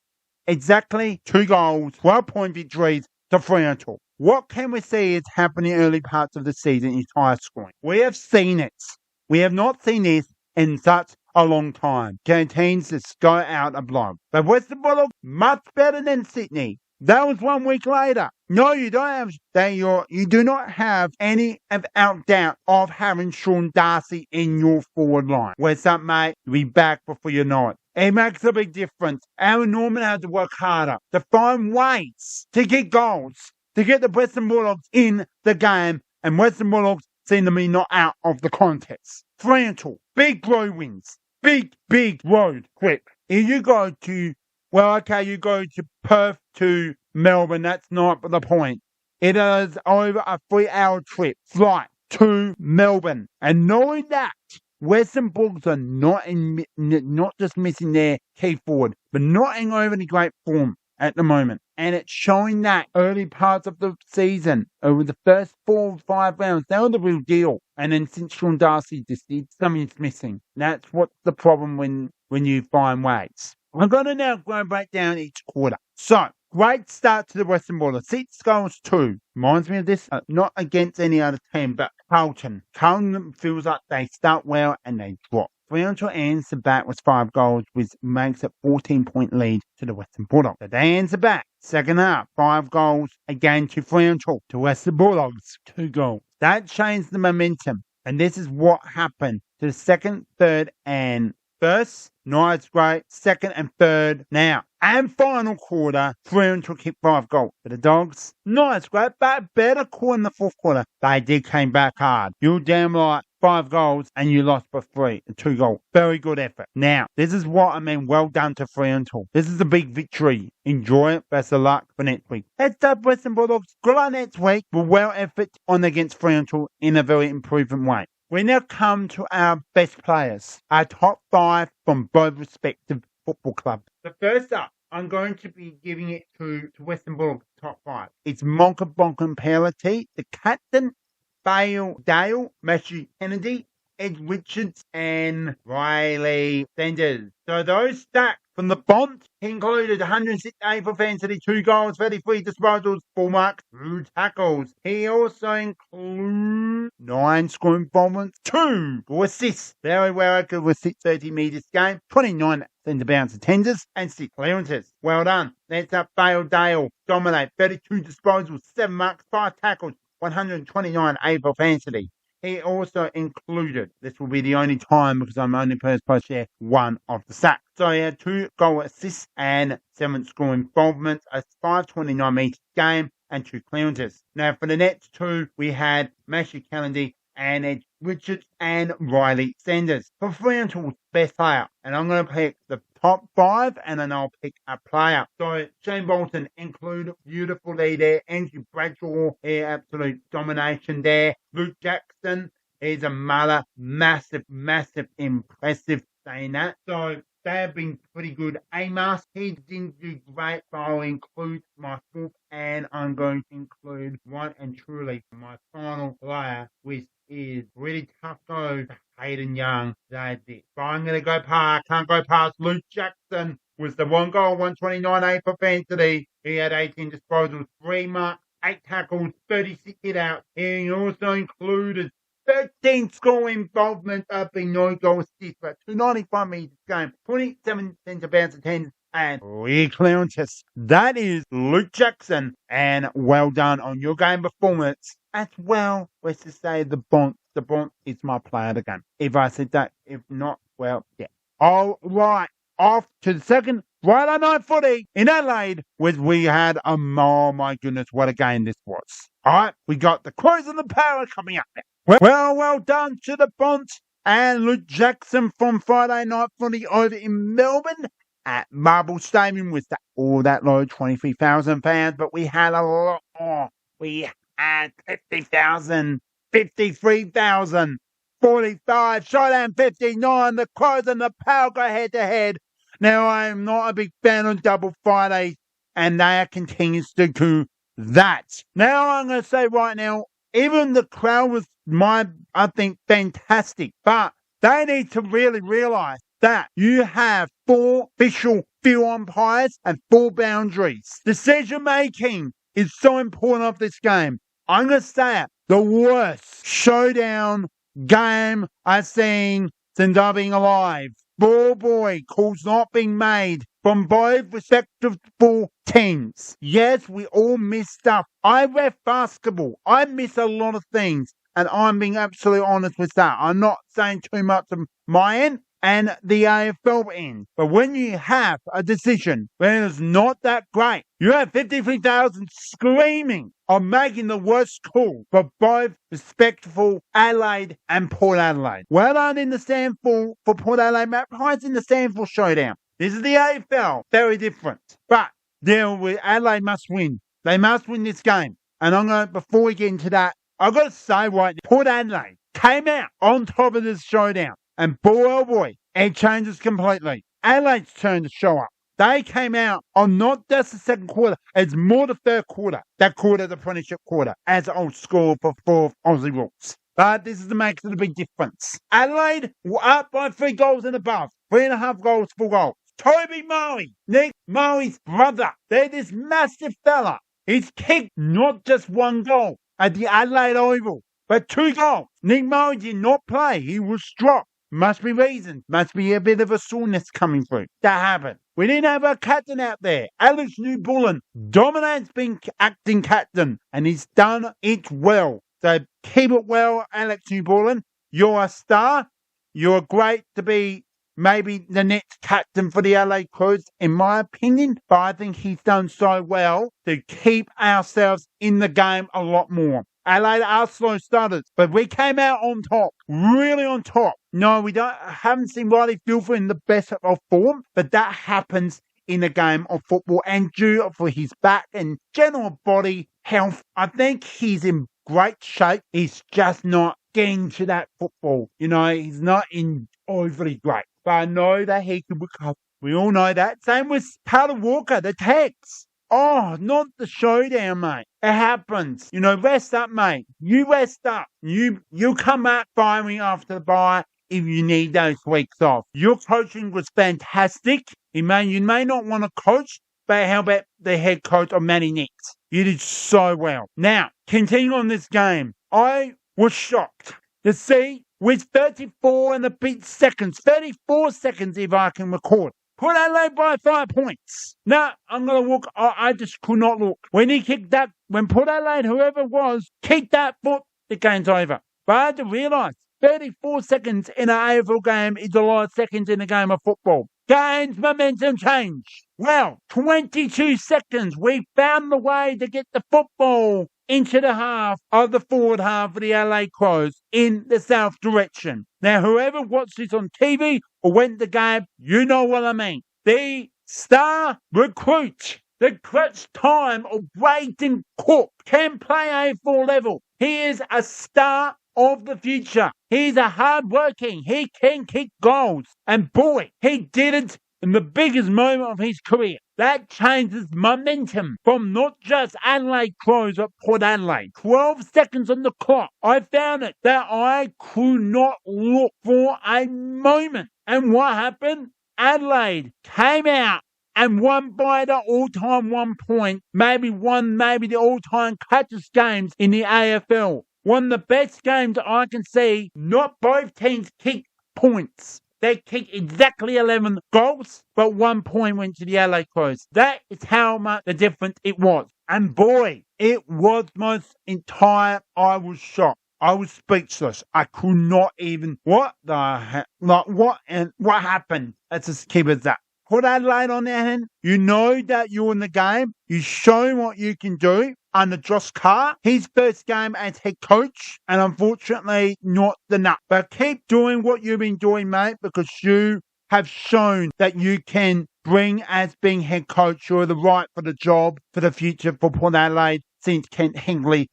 Exactly 2 goals, 12-point victories to Fremantle. What can we see is happening in early parts of the season is high scoring? We have seen it. We have not seen this in such a long time. Teams just go out a blow. But Western Bulldogs, much better than Sydney. That was 1 week later. No, you don't have you do not have any doubt of having Sean Darcy in your forward line. Where's up, mate? You'll be back before you know it. It makes a big difference. Aaron Norman had to work harder to find ways to get goals, to get the Western Bulldogs in the game, and Western Bulldogs seem to be not out of the contest. Fremantle, big blow wins. Big road trip. If you go to, you go to Perth to Melbourne, that's not the point. It is over a 3-hour trip, flight to Melbourne. And knowing that, Western Bulldogs are not just missing their key forward, but not in overly great form at the moment. And it's showing that early parts of the season, over the first 4 or 5 rounds, they were the real deal. And then since Sean Darcy something's missing. That's what's the problem when you find ways. I'm going to now go break down each quarter. So, great start to the Western Bulldogs. 6 goals, 2. Reminds me of this, not against any other team, but Carlton. Carlton feels like they start well and they drop. Fremantle ends the bat with 5 goals, which makes a 14-point lead to the Western Bulldogs. So they ends the bat. Second half, 5 goals again to Fremantle. To Western Bulldogs, 2 goals. That changed the momentum. And this is what happened to the second, third, and first. Nice, great. Second and third. Now, and final quarter, Fremantle kicked 5 goals. For the Dogs, nice, great, but better call in the fourth quarter. They did came back hard. You're damn right. 5 goals and you lost by 3 and 2 goals. Very good effort. Now, this is what I mean. Well done to Fremantle. This is a big victory. Enjoy it. Best of luck for next week. Heads up, Western Bulldogs. Good luck next week. With well effort on against Fremantle in a very improving way. We now come to our best players. Our top 5 from both respective football clubs. The first up, I'm going to be giving it to Western Bulldogs top 5. It's Monka Bonka Pelity, the captain, Dale, Matthew Kennedy, Ed Richards, and Riley Sanders. So those stats from the Bont included 106 offensively, 2 goals, 33 disposals, 4 marks, 2 tackles. He also includes 9 scoring involvements, 2 assists. Very well good with 630 metres game, 29 centre bounce attenders, and 6 clearances. Well done. That's up Dale. Dominate, 32 disposals, 7 marks, 5 tackles, 129 offensively. He also included, this will be the only time because I'm only supposed to share 1 of the sacks. So he had 2 goal assists and 7 score involvements, a 529 metres game, and 2 clearances. Now for the next 2, we had Matthew Kennedy and Ed Richards and Riley Sanders. For Fremantle's best player, and I'm going to pick the top 5 and then I'll pick a player. So Shane Bolton included beautifully there. Andrew Bradshaw, absolute domination there. Luke Jackson is a mother. Massive, impressive saying that. So they have been pretty good. Amos, he didn't do great, but I'll include my 4th and I'm going to include one and truly my final player, which is really tough go to Aidan Young. That's it. But I'm going to go past, can't go past Luke Jackson with the 1 goal, 129 offensively. He had 18 disposals, 3 marks, 8 tackles, 36 hit-outs. He also included 13 score involvement of the no-goal assist for 295 metres game, 27 centre bounce attempts, and 3 clearances. That is Luke Jackson, and well done on your game performance. As well, let's just say the Bont is my player of the game. If I said that, if not, well, yeah. All right, off to the second Friday night footy in Adelaide, which we had oh my goodness, what a game this was. All right, we got the Crows and the Power coming up now. Well done to the Bont and Luke Jackson from Friday night footy over in Melbourne at Marble Stadium with all that low 23,000 fans, but we had a lot more. We had 50,000, 53,000, 45, Showdown 59, the Crows and the Power go head to head. Now, I am not a big fan of Double Fridays, and they continues to do that. Now, I'm going to say right now, even the crowd was, I think, fantastic, but they need to really realise that you have 4 official field umpires and 4 boundaries. Decision making is so important of this game. I'm going to say it, the worst showdown game I've seen since I've been alive. Ball boy calls not being made from both respectable teams. Yes, we all miss stuff. I ref basketball. I miss a lot of things, and I'm being absolutely honest with that. I'm not saying too much of my end and the AFL end. But when you have a decision where it's not that great, you have 53,000 screaming on making the worst call for both respectful Adelaide and Port Adelaide. Well done in the stand for Port Adelaide. Matt Price in the stand for showdown. This is the AFL. Very different. But Adelaide must win. They must win this game. And before we get into that, I've got to say right now, Port Adelaide came out on top of this showdown. And boy, oh boy, it changes completely. Adelaide's turn to show up. They came out on not just the second quarter, it's more the third quarter. That quarter, the premiership quarter, as old school for 4 Aussie rules. But this is the makes it a big difference. Adelaide were up by 3 goals and above. 3.5 goals, 4 goals. Toby Murray, Nick Murray's brother. They're this massive fella. He's kicked not just 1 goal at the Adelaide Oval, but 2 goals. Nick Murray did not play. He was dropped. Must be reasons. Must be a bit of a soreness coming through. That happened. We didn't have a captain out there. Alex Newbullen dominates being acting captain, and he's done it well. So keep it well, Alex Newbullen. You're a star. You're great to be maybe the next captain for the LA Crows, in my opinion. But I think he's done so well to keep ourselves in the game a lot more. Adelaide are slow starters, but we came out on top, really on top. No, haven't seen Riley Filfer in the best of form, but that happens in a game of football. And due for his back and general body health, I think he's in great shape. He's just not getting to that football. He's not in overly great. But I know that he can recover. We all know that. Same with Powder Walker, the Tex. Oh, not the showdown, mate. It happens. Rest up, mate. You rest up. You come out firing after the bye if you need those weeks off. Your coaching was fantastic. You may not want to coach, but how about the head coach of Matty Nicks? You did so well. Now, continuing on this game, I was shocked to see with 34 and a bit seconds, 34 seconds if I can record, Port Adelaide by 5 points. Now, I'm going to look. I just could not look. When Port Adelaide, whoever it was, kicked that foot, the game's over. But I had to realise 34 seconds in an AFL game is a lot of seconds in a game of football. Games, momentum change. Well, 22 seconds. We found the way to get the football into the half of the forward half of the LA Crows in the south direction. Now, whoever watched this on TV or went to the game, you know what I mean. The star recruit, the clutch time of Braden Cook, can play A4 level. He is a star of the future. He's a hard-working. He can kick goals. And boy, he did it in the biggest moment of his career. That changes momentum from not just Adelaide Crows at Port Adelaide. 12 seconds on the clock. I found it that I could not look for a moment. And what happened? Adelaide came out and won by the all-time 1 point, maybe the all-time catches games in the AFL. One of the best games I can see. Not both teams kicked points. They kicked exactly 11 goals, but 1 point went to the LA Crows. That is how much the difference it was. And boy, it was most entire. I was shocked. I was speechless. I could not even. What happened? Let's just keep it that. Put Adelaide on their hand. You know that you're in the game. You show what you can do under Josh Carr. His first game as head coach, and unfortunately not the nut. But keep doing what you've been doing, mate, because you have shown that you can bring as being head coach. You're the right for the job for the future for Port Adelaide since Kent Hingley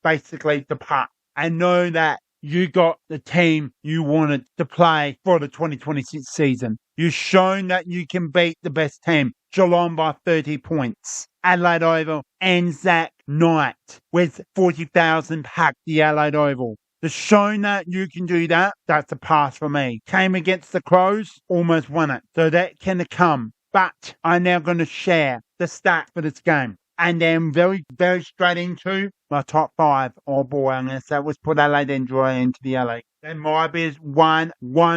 basically depart. And know that you got the team you wanted to play for the 2026 season. You've shown that you can beat the best team, Geelong, by 30 points. Adelaide Oval ends that night with 40,000 packed the Adelaide Oval. The shown that you can do that, that's a pass for me. Came against the Crows, almost won it. So that can come. But I'm now going to share the stats for this game. And then very, very straight into my top 5. Oh boy, I'm going to say was Port Adelaide and draw into the LA. There might be one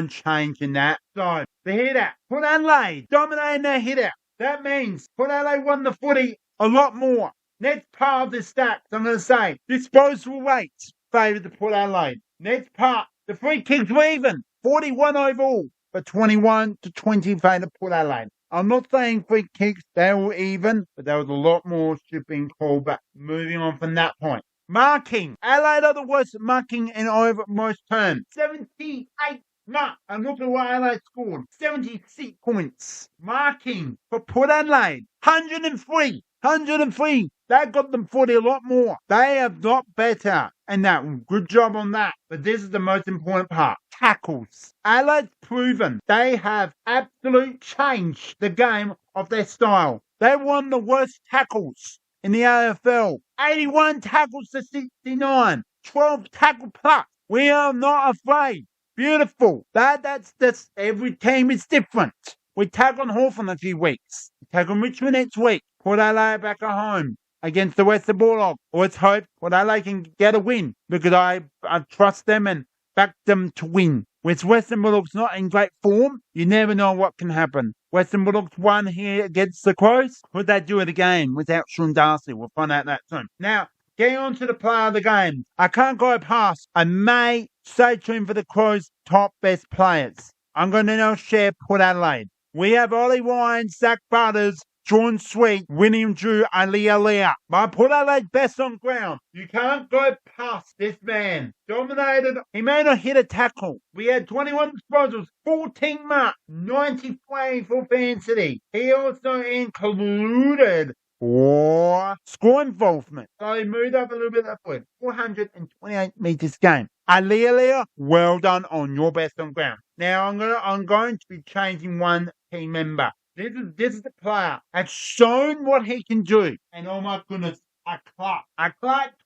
change in that. So, the hit-out. Port Adelaide dominating their hit-out. That means Port Adelaide won the footy a lot more. Next part of the stats, I'm going to say, disposable rates favoured the Port Adelaide. Next part, the free kicks were even. 41 overall, but 21-20 favoured Port Adelaide. I'm not saying free kicks, they were even, but there was a lot more should be called back. Moving on from that point. Marking. Adelaide are the worst marking in over most terms. 78 marks. And look at what Adelaide scored. 76 points. Marking for Port Adelaide. 103. 103. That got them 40 a lot more. They have got better. And that, good job on that. But this is the most important part. Tackles. Adelaide's proven they have absolutely changed the game of their style. They won the worst tackles in the AFL. 81 tackles to 69. 12 tackle plus. We are not afraid. Beautiful. That's every team is different. We tag on Hawthorn in a few weeks. We tag on Richmond next week. Port Adelaide back at home against the Western Bulldogs. Let's hope Port Adelaide can get a win because I trust them and back them to win. With Western Bulldogs not in great form, you never know what can happen. Western Bulldogs won here against the Crows. Would they do it again without Sean Darcy? We'll find out that soon. Now, getting on to the player of the game. I can't go past. I may stay tuned for the Crows' top best players. I'm going to now share Port Adelaide. We have Ollie Ryan, Zach Butters, John Sweet, William Drew, Leah. My Port Adelaide best on ground. You can't go past this man. Dominated. He may not hit a tackle. We had 21 disposals, 14 marks, 90 playing for City. He also included 4 score involvement. So he moved up a little bit upward. 428 metres game. Leah, well done on your best on ground. Now I'm going to be changing one team member. This is the player has shown what he can do. And oh my goodness, a clock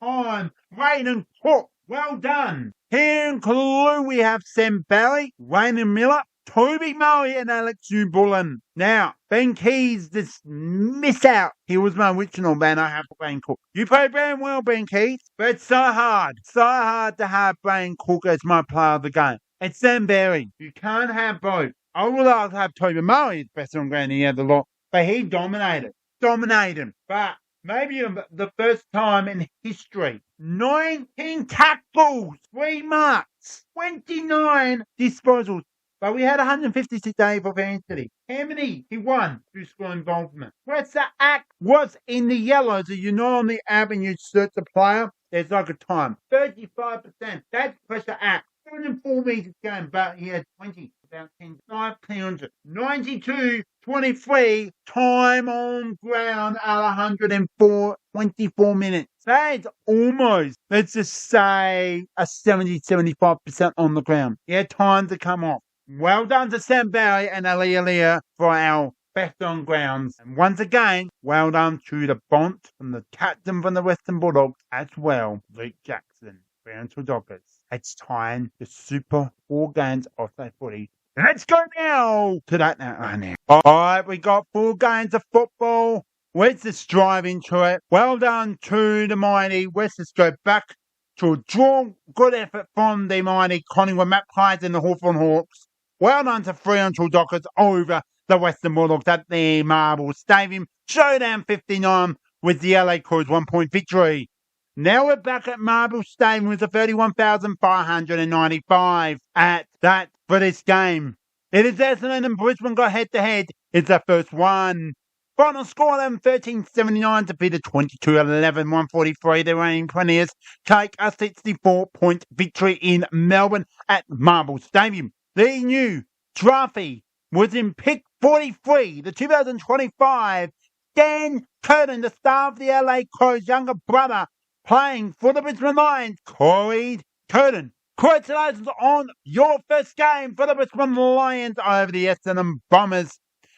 time. Brayden Cook, well done. Here in Collingwood we have Sam Barry, Raymond Miller, Toby Murray and Alex Bullen. Now, Ben Keys, this miss out. He was my original man. I have Brayden Cook. You play very well, Ben Keys, but it's so hard to have Brayden Cook as my player of the game. It's Sam Barry. You can't have both. I would like to have Toby Murray best on ground. He had a lot, but he dominated. But maybe the first time in history, 19 tackles, 3 marks, 29 disposals. But we had 156 days for City. How many he won through score involvement? Pressure Act was in the yellow. So you know on the app and you search the player, there's like a time. 35%. That's Pressure Act. 104 metres game, but he had 20. About 10, 5 clearances. 92-23 time on ground at 104, 24 minutes. That's almost, let's just say, a 70-75% on the ground. He had time to come off. Well done to Sam Barry and Leah for our best on grounds. And once again, well done to the Bont from the captain from the Western Bulldogs as well, Luke Jackson. Round to Dockers. It's time the Super 4 games of their footy Let's go now to that now. All right, we got 4 games of football. Let's just drive into it. Well done to the mighty. Let's just go back to a draw. Good effort from the mighty Collingwood Matt Pines and the Hawthorn Hawks. Well done to Fremantle Dockers over the Western Bulldogs at the Marble Stadium. Showdown 59 with the LA Crews 1-point victory. Now we're back at Marble Stadium with the 31,595 at that for this game. It is Essendon and Brisbane got head-to-head. It's their first one. Final score 13.79 to beat a 22-11, 143. The reigning premiers take a 64-point victory in Melbourne at Marble Stadium. The new trophy was in pick 43, the 2025. Dan Curtin, the star of the LA Crows' younger brother, playing for the Brisbane Lions, Corey Curtin. Congratulations on your first game for the Brisbane Lions over the Essendon Bombers.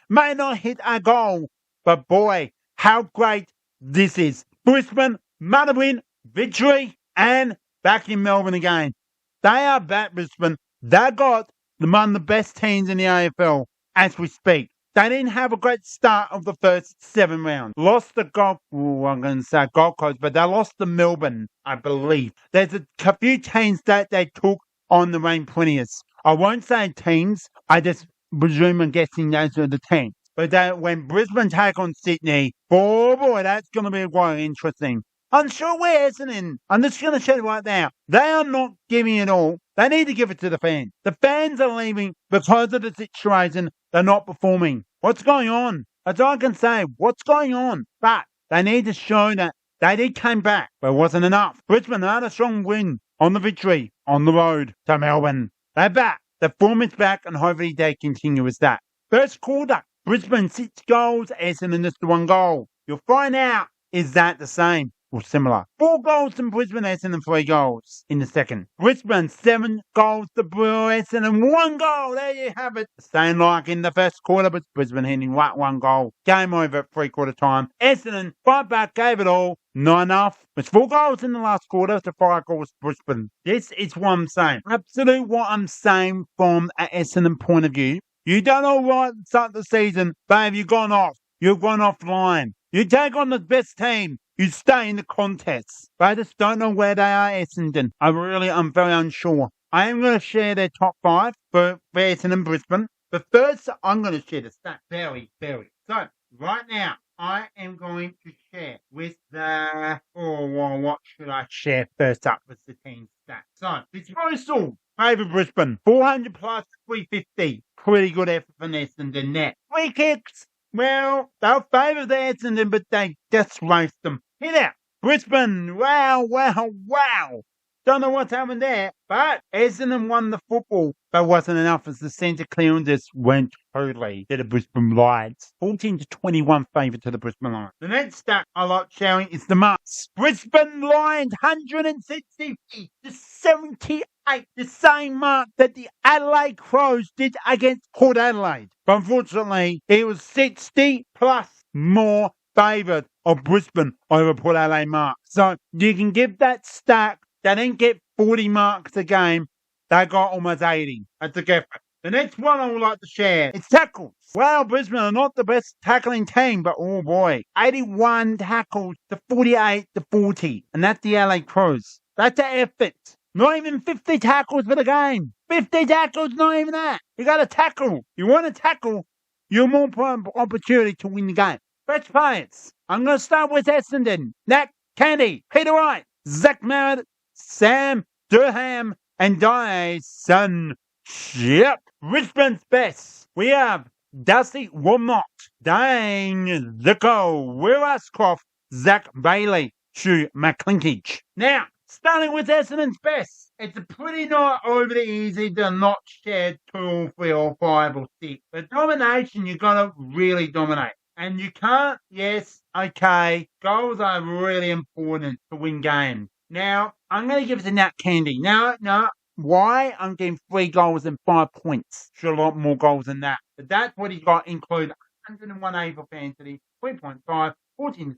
May not hit a goal, but boy, how great this is. Brisbane, mother win, victory, and back in Melbourne again. They are back, Brisbane. They got one of the best teams in the AFL as we speak. They didn't have a great start of the first 7 rounds. Lost the Gold Coast, but they lost to Melbourne, I believe. There's a few teams that they took on the reign premiers. I won't say teams. I just presume I'm guessing those are the teams. But when Brisbane take on Sydney, oh boy, that's going to be quite interesting. I'm sure we're Essendon. I'm just going to tell you right now. They are not giving it all. They need to give it to the fans. The fans are leaving because of the situation. They're not performing. What's going on? That's all I can say. What's going on? But they need to show that they did come back, but it wasn't enough. Brisbane had a strong win on the victory on the road to Melbourne. They're back. The form is back, and hopefully they continue as that. First quarter, Brisbane 6 goals, Essendon just 1 goal. You'll find out, is that the same or similar? 4 goals from Brisbane, Essendon 3 goals in the second. Brisbane 7 goals to Essendon 1 goal. There you have it. Same like in the first quarter, but Brisbane hitting 1 goal. Game over at 3-quarter time. Essendon fight back, gave it all. Not enough. It's 4 goals in the last quarter to 5 goals to Brisbane. This is what I'm saying. Absolute what I'm saying from an Essendon point of view. You done all right at the start of the season, but have you gone off? You've gone offline. You take on the best team. You stay in the contest. But I just don't know where they are, Essendon. I'm very unsure. I am going to share their top 5 for Essendon Brisbane. But first, I'm going to share the stats. Very. So, right now, I am going to share with what should I share first up with the team stats? So, disposal. Favour Brisbane. 400 plus 350. Pretty good effort for Essendon net. Free kicks. Well, they'll favour the Essendon, but they just roast them. Hit out. Brisbane. Wow. Don't know what's happened there, but Essendon won the football, but wasn't enough as the centre clearances went totally to the Brisbane Lions. 14-21 favour to the Brisbane Lions. The next stat I like sharing is the marks. Brisbane Lions 160 to 78, the same mark that the Adelaide Crows did against Port Adelaide. But unfortunately, it was 60 plus more favoured of Brisbane over Port Adelaide mark. So you can give that stat. They didn't get 40 marks a game. They got almost 80. That's a gift. The next one I would like to share is tackles. Well, Brisbane are not the best tackling team, but oh boy. 81 tackles to 48 to 40. And that's the LA Crows. That's an effort. Not even 50 tackles for the game. 50 tackles, not even that. You got to tackle. You want to tackle, you're more opportunity to win the game. Best players. I'm going to start with Essendon. Nat Candy, Peter Wright, Zach Merritt, Sam Durham, and Dyson. Yep. Brisbane's best. We have Dusty Wilmot, Dane Zico, Will Ashcroft, Zach Bailey, Shu McClinkage. Now, starting with Essendon's best. It's pretty not over easy to not share 2, 3, or 5 or 6. But domination, you got to really dominate. And you can't, yes, okay, goals are really important to win games. Now, I'm going to give it to Nat Candy. No, why? I'm getting 3 goals and 5 points. Sure, a lot more goals than that. But that's what he got, include 101 A for Fantasy, 3.5, 14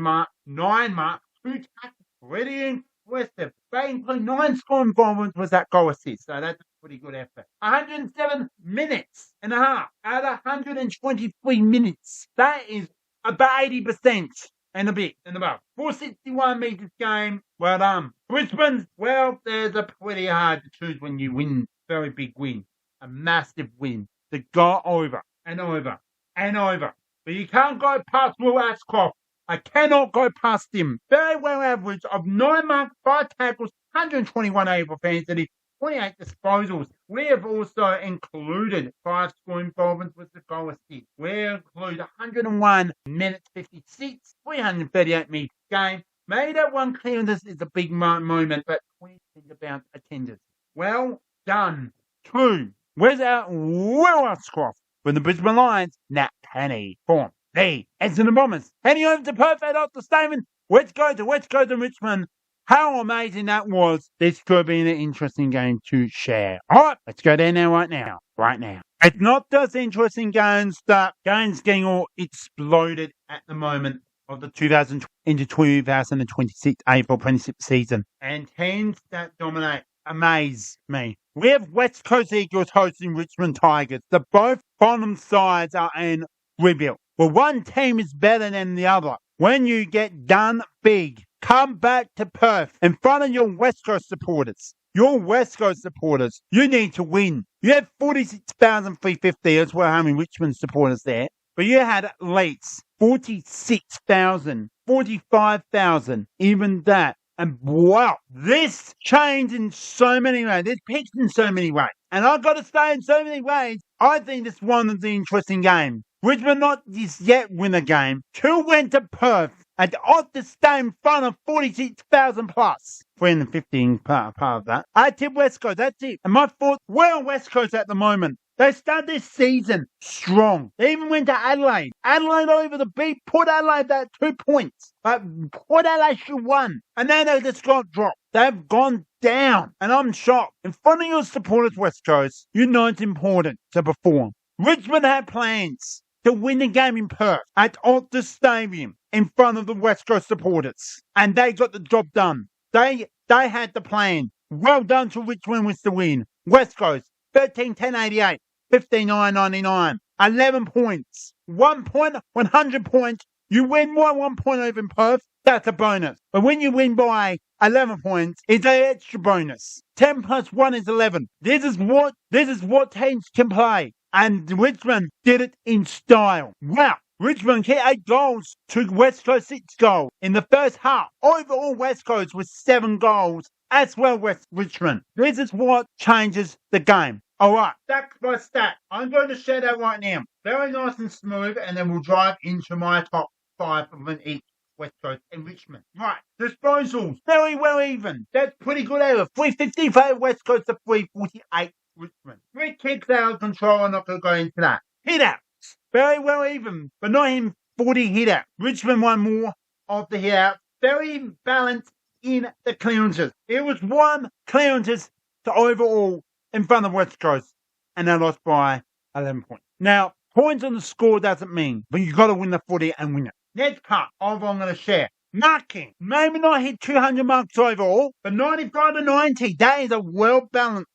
mark, 9 marks, 2 tackles. Pretty impressive. They include 9 score involvements with that goal assist. So that's pretty good effort. 107 minutes and a half out of 123 minutes. That is about 80% and a bit and above. 461 metres game. Well done. Brisbane, well, there's a pretty hard to choose when you win. Very big win. A massive win. To go over and over and over. But you can't go past Will Ashcroft. I cannot go past him. Very well average of 9 marks, 5 tackles, 121 able fantasy, 28 disposals. We have also included 5 scoring involvements with the goal assist. We include 101 minutes 56, 338 metres game. Maybe that one clearance is a big moment, but we think about attendance. Well done. 2. Where's our Will Ashcroft? When the Brisbane Lions, Nat Penny form the Essendon Bombers. Heading over to Perth after statement. Let's go to Richmond. How amazing that was. This could be an interesting game to share. All right, let's go there now, right now. It's not just interesting games, that games getting all exploded at the moment of the 2026 April Premiership season. And teams that dominate amaze me. We have West Coast Eagles hosting Richmond Tigers. The both bottom sides are in rebuild. Well, one team is better than the other. When you get done big, come back to Perth in front of your West Coast supporters. Your West Coast supporters, you need to win. You have 46,350 as well, how many Richmond supporters there. But you had at least 46,000, 45,000, even that. And wow, this changed in so many ways. This picked in so many ways. And I've got to say, in so many ways, I think this one is the interesting game. Richmond not just yet win a game. 2 went to Perth and ought to stay in front of 46,000 plus. 315 part of that. I tip West Coast, that's it. And my thoughts, we're on West Coast at the moment. They started this season strong. They even went to Adelaide. Adelaide over the beat, put Adelaide at 2 points. But Port Adelaide should have won. And then they just got dropped. They've gone down. And I'm shocked. In front of your supporters, West Coast, you know it's important to perform. Richmond had plans to win the game in Perth at Optus Stadium in front of the West Coast supporters. And they got the job done. They had the plan. Well done to Richmond with the win. West Coast, 13-10-88, 59-99, 11 points. 1 point, 100 points. You win by 1 point over in Perth, that's a bonus. But when you win by 11 points, it's an extra bonus. 10 plus 1 is 11. This is what teams can play. And Richmond did it in style. Wow. Richmond hit 8 goals to West Coast 6 goals in the first half. Overall, West Coast was 7 goals as well with Richmond. This is what changes the game. All right, stat by stat. I'm going to share that right now. Very nice and smooth, and then we'll drive into my top 5 of each. West Coast and Richmond. Right, disposals. Very well even. That's pretty good over. 350 for West Coast to 348 Richmond. 3 kicks out of control. I'm not going to go into that. Hit outs. Very well even, but not in 40 hit out. Richmond won more of the hit out. Very balanced in the clearances. It was 1 clearances to overall in front of West Coast, and they lost by 11 points. Now, points on the score doesn't mean, but you've got to win the footy and win it. Next part of I'm going to share. Marking. Maybe not hit 200 marks overall, but 95 to 90. That is a well-balanced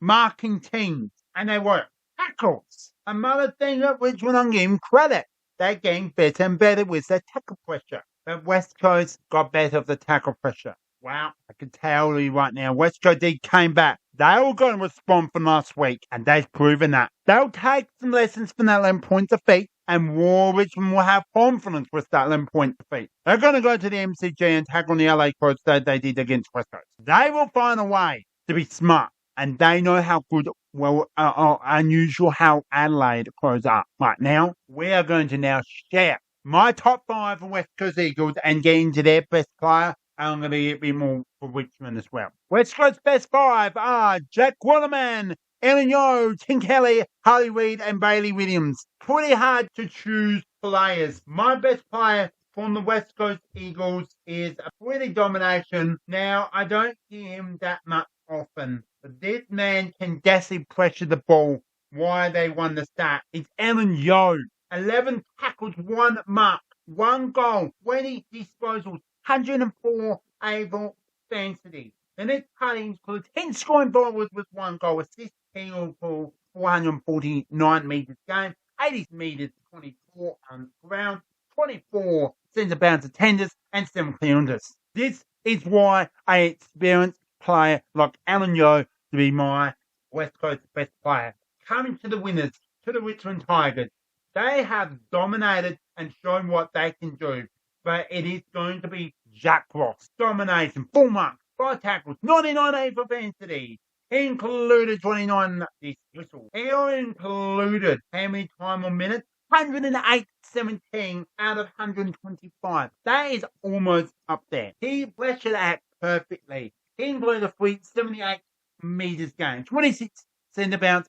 marking team. And they were. Tackles. Another thing that Richmond I'm giving credit. They're getting better and better with their tackle pressure. But West Coast got better of the tackle pressure. Wow. I can tell you right now, West Coast came back. They were going to respond from last week, and they've proven that. They'll take some lessons from that 11-point defeat, and Richmond will have confidence with that 11-point defeat. They're going to go to the MCG and tackle the LA Crows that they did against West Coast. They will find a way to be smart, and they know how good, unusual how Adelaide Crows are. Right now, we are going to now share my top 5 for West Coast Eagles and get into their best player. I'm going to get a bit more for Richmond as well. West Coast best 5 are Jack Waterman, Ellen Yo, Tim Kelly, Harley Reid, and Bailey Williams. Pretty hard to choose players. My best player from the West Coast Eagles is a pretty domination. Now, I don't see him that much often, but this man can definitely pressure the ball. Why they won the start. It's Ellen Yo. 11 tackles, 1 mark, 1 goal, 20 disposals, 104 able density. The next party includes 10 scoring forwards with 1 goal assist, 10 for 449 metres game, 80 metres 24 on ground, 24 centre bounce attenders, and 7 clearances. This is why I experienced player like Alan Yeo to be my West Coast best player. Coming to the winners, to the Richmond Tigers, they have dominated and shown what they can do, but it is going to be Jack Ross. Domination, 4 marks, 5 tackles, 99 propensity, included 29 dismissals. He included how many time or minutes? 108-17 out of 125. That is almost up there. He fleshed it out perfectly. He included a free 78 metres game, 26 centre bounce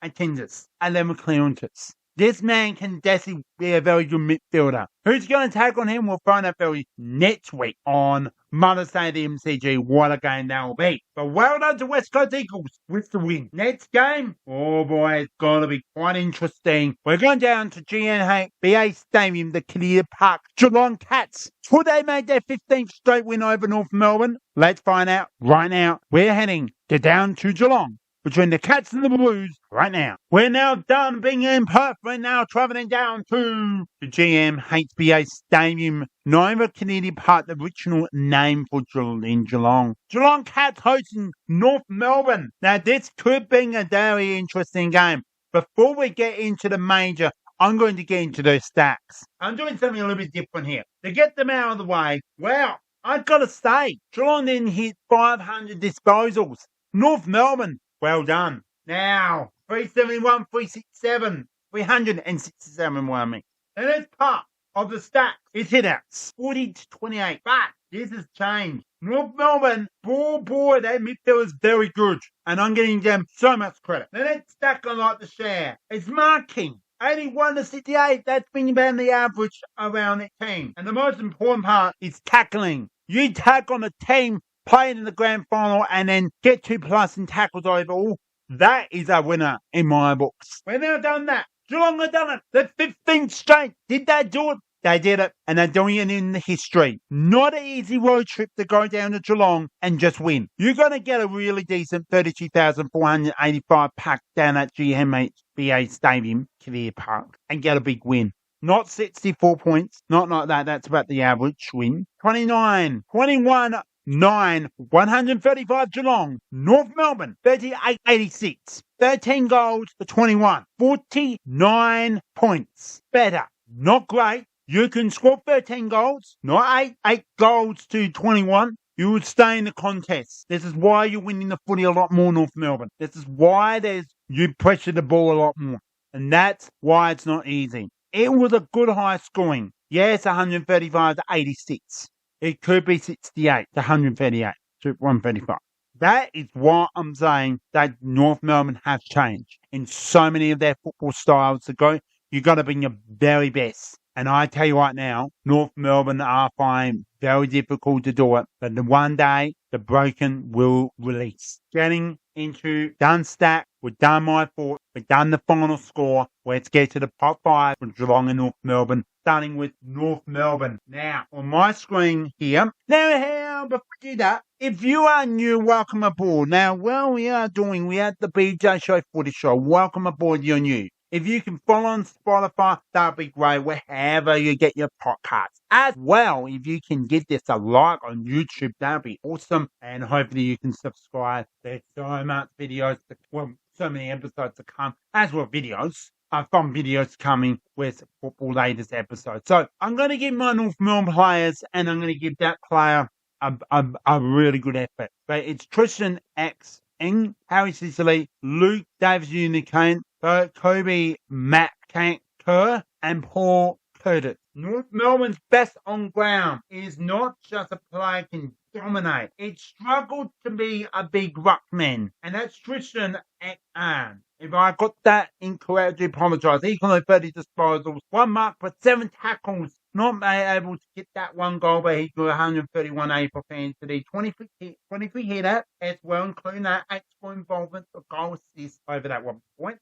attenders, 11 clearances. This man can definitely be a very good midfielder. Who's going to take on him? We'll find out very next week on Mother's Day at the MCG. What a game that will be. But well done to West Coast Eagles with the win. Next game, oh boy, it's going to be quite interesting. We're going down to GNHBA Stadium, the Clear Park. Geelong Cats. Could they make their 15th straight win over North Melbourne? Let's find out right now. We're heading down to Geelong. Between the Cats and the Blues right now. We're now done being in Perth. We're now travelling down to the GMHBA Stadium, Nova Canadian Park, the original name for Geelong. Geelong Cats hosting North Melbourne. Now, this could be a very interesting game. Before we get into the major, I'm going to get into those stacks. I'm doing something a little bit different here. To get them out of the way, well, I've got to say, Geelong didn't hit 500 disposals. North Melbourne, well done. Now, 371, 367, 367 won me. The next part of the stats is hit-outs, 40-28. But this has changed. North Melbourne, boy, their midfield is very good. And I'm getting them so much credit. The next stack I like to share is marking. 81-68, that's been about the average around that team. And the most important part is tackling. You tackle on a team playing in the grand final and then get 2+ in tackles overall, that is a winner in my books. We've now done that. Geelong have done it. The 15th straight. Did they do it? They did it, and they're doing it in the history. Not an easy road trip to go down to Geelong and just win. You're going to get a really decent 32,485 pack down at GMHBA Stadium, Clear Park, and get a big win. Not 64 points. Not like that. That's about the average win. 29, 21, 9, 135 Geelong. North Melbourne, 38-86. 13 goals to 21. 49 points. Better. Not great. You can score 13 goals, not 8 goals to 21. You would stay in the contest. This is why you're winning the footy a lot more, North Melbourne. This is why you pressure the ball a lot more. And that's why it's not easy. It was a good high scoring. Yes, 135-86. It could be 68 to 138 to 135. That is why I'm saying that North Melbourne has changed in so many of their football styles to go. You got to bring your very best. And I tell you right now, North Melbourne are finding very difficult to do it. But the one day, the broken will release. Getting into done stack. We've done my thought. We've done the final score. Let's get to the top 5 for Geelong and North Melbourne. Starting with North Melbourne. Now, on my screen here. Now, before we do that, if you are new, welcome aboard. Now, we are the BJ Show Footy Show. Welcome aboard, you're new. If you can follow on Spotify, that'd be great, wherever you get your podcasts. As well, if you can give this a like on YouTube, that'd be awesome. And hopefully you can subscribe. There's so much videos, so many episodes to come, as well videos. Fun videos coming with football latest episodes. So I'm going to give my North Melbourne players, and I'm going to give that player a really good effort. But it's Tristan X. Harry Sicily, Luke Davis Unicane, Kobe Matt Kerr, and Paul Curtis. North Melbourne's best on ground is not just a player can dominate. It struggled to be a big ruckman, and that's Tristan Ekman. If I got that incorrect, I do apologise. Equally 30 disposals, 1 mark for 7 tackles. Not able to get that 1 goal, but he got 131 A for fantasy. 23 hitter as well, including that 8 score involvement for goal assist over that 1 point.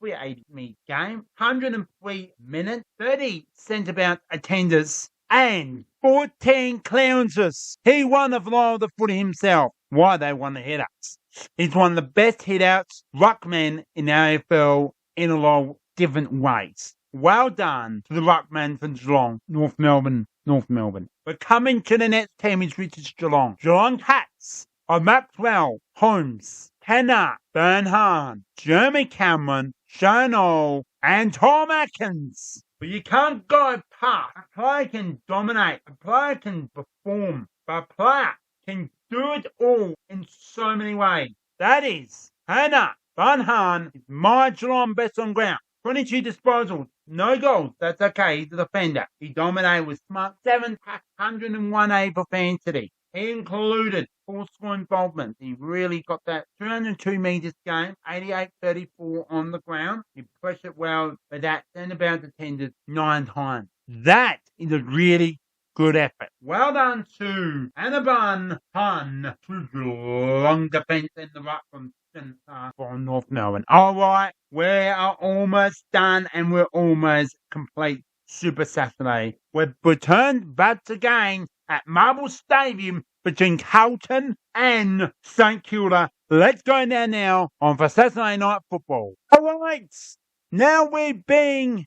380 game, 103 minutes, 30 centre bounce attenders, and 14 clearances. He won the fly of the footy himself. Why they won the headouts? He's one of the best headouts ruckmen in the AFL in a lot of different ways. Well done to the ruckman from Geelong, North Melbourne. We're coming to the next team, which is Geelong. Geelong Cats are Maxwell, Holmes, Tanner, Bernhardt, Jeremy Cameron, Shane Hall, and Tom Atkins. But you can't go past. A player can dominate. A player can perform. But a player can do it all in so many ways. That is, Hannah Bernhardt is my Geelong best on ground. 22 disposals, no goals. That's okay. He's a defender. He dominated with smart 7 packs, 101 A propensity. He included 4 score involvements. He really got that 202 metres game, 88-34 on the ground. He pressured well, but that then about attended 9 times. That is a really good effort. Well done to Anaban Hun, to Geelong defence in the ruck from North Melbourne. All right, we are almost done and we're almost complete Super Saturday. We've returned back again at Marble Stadium between Carlton and St Kilda. Let's go down now on for Saturday night football. All right, now we're being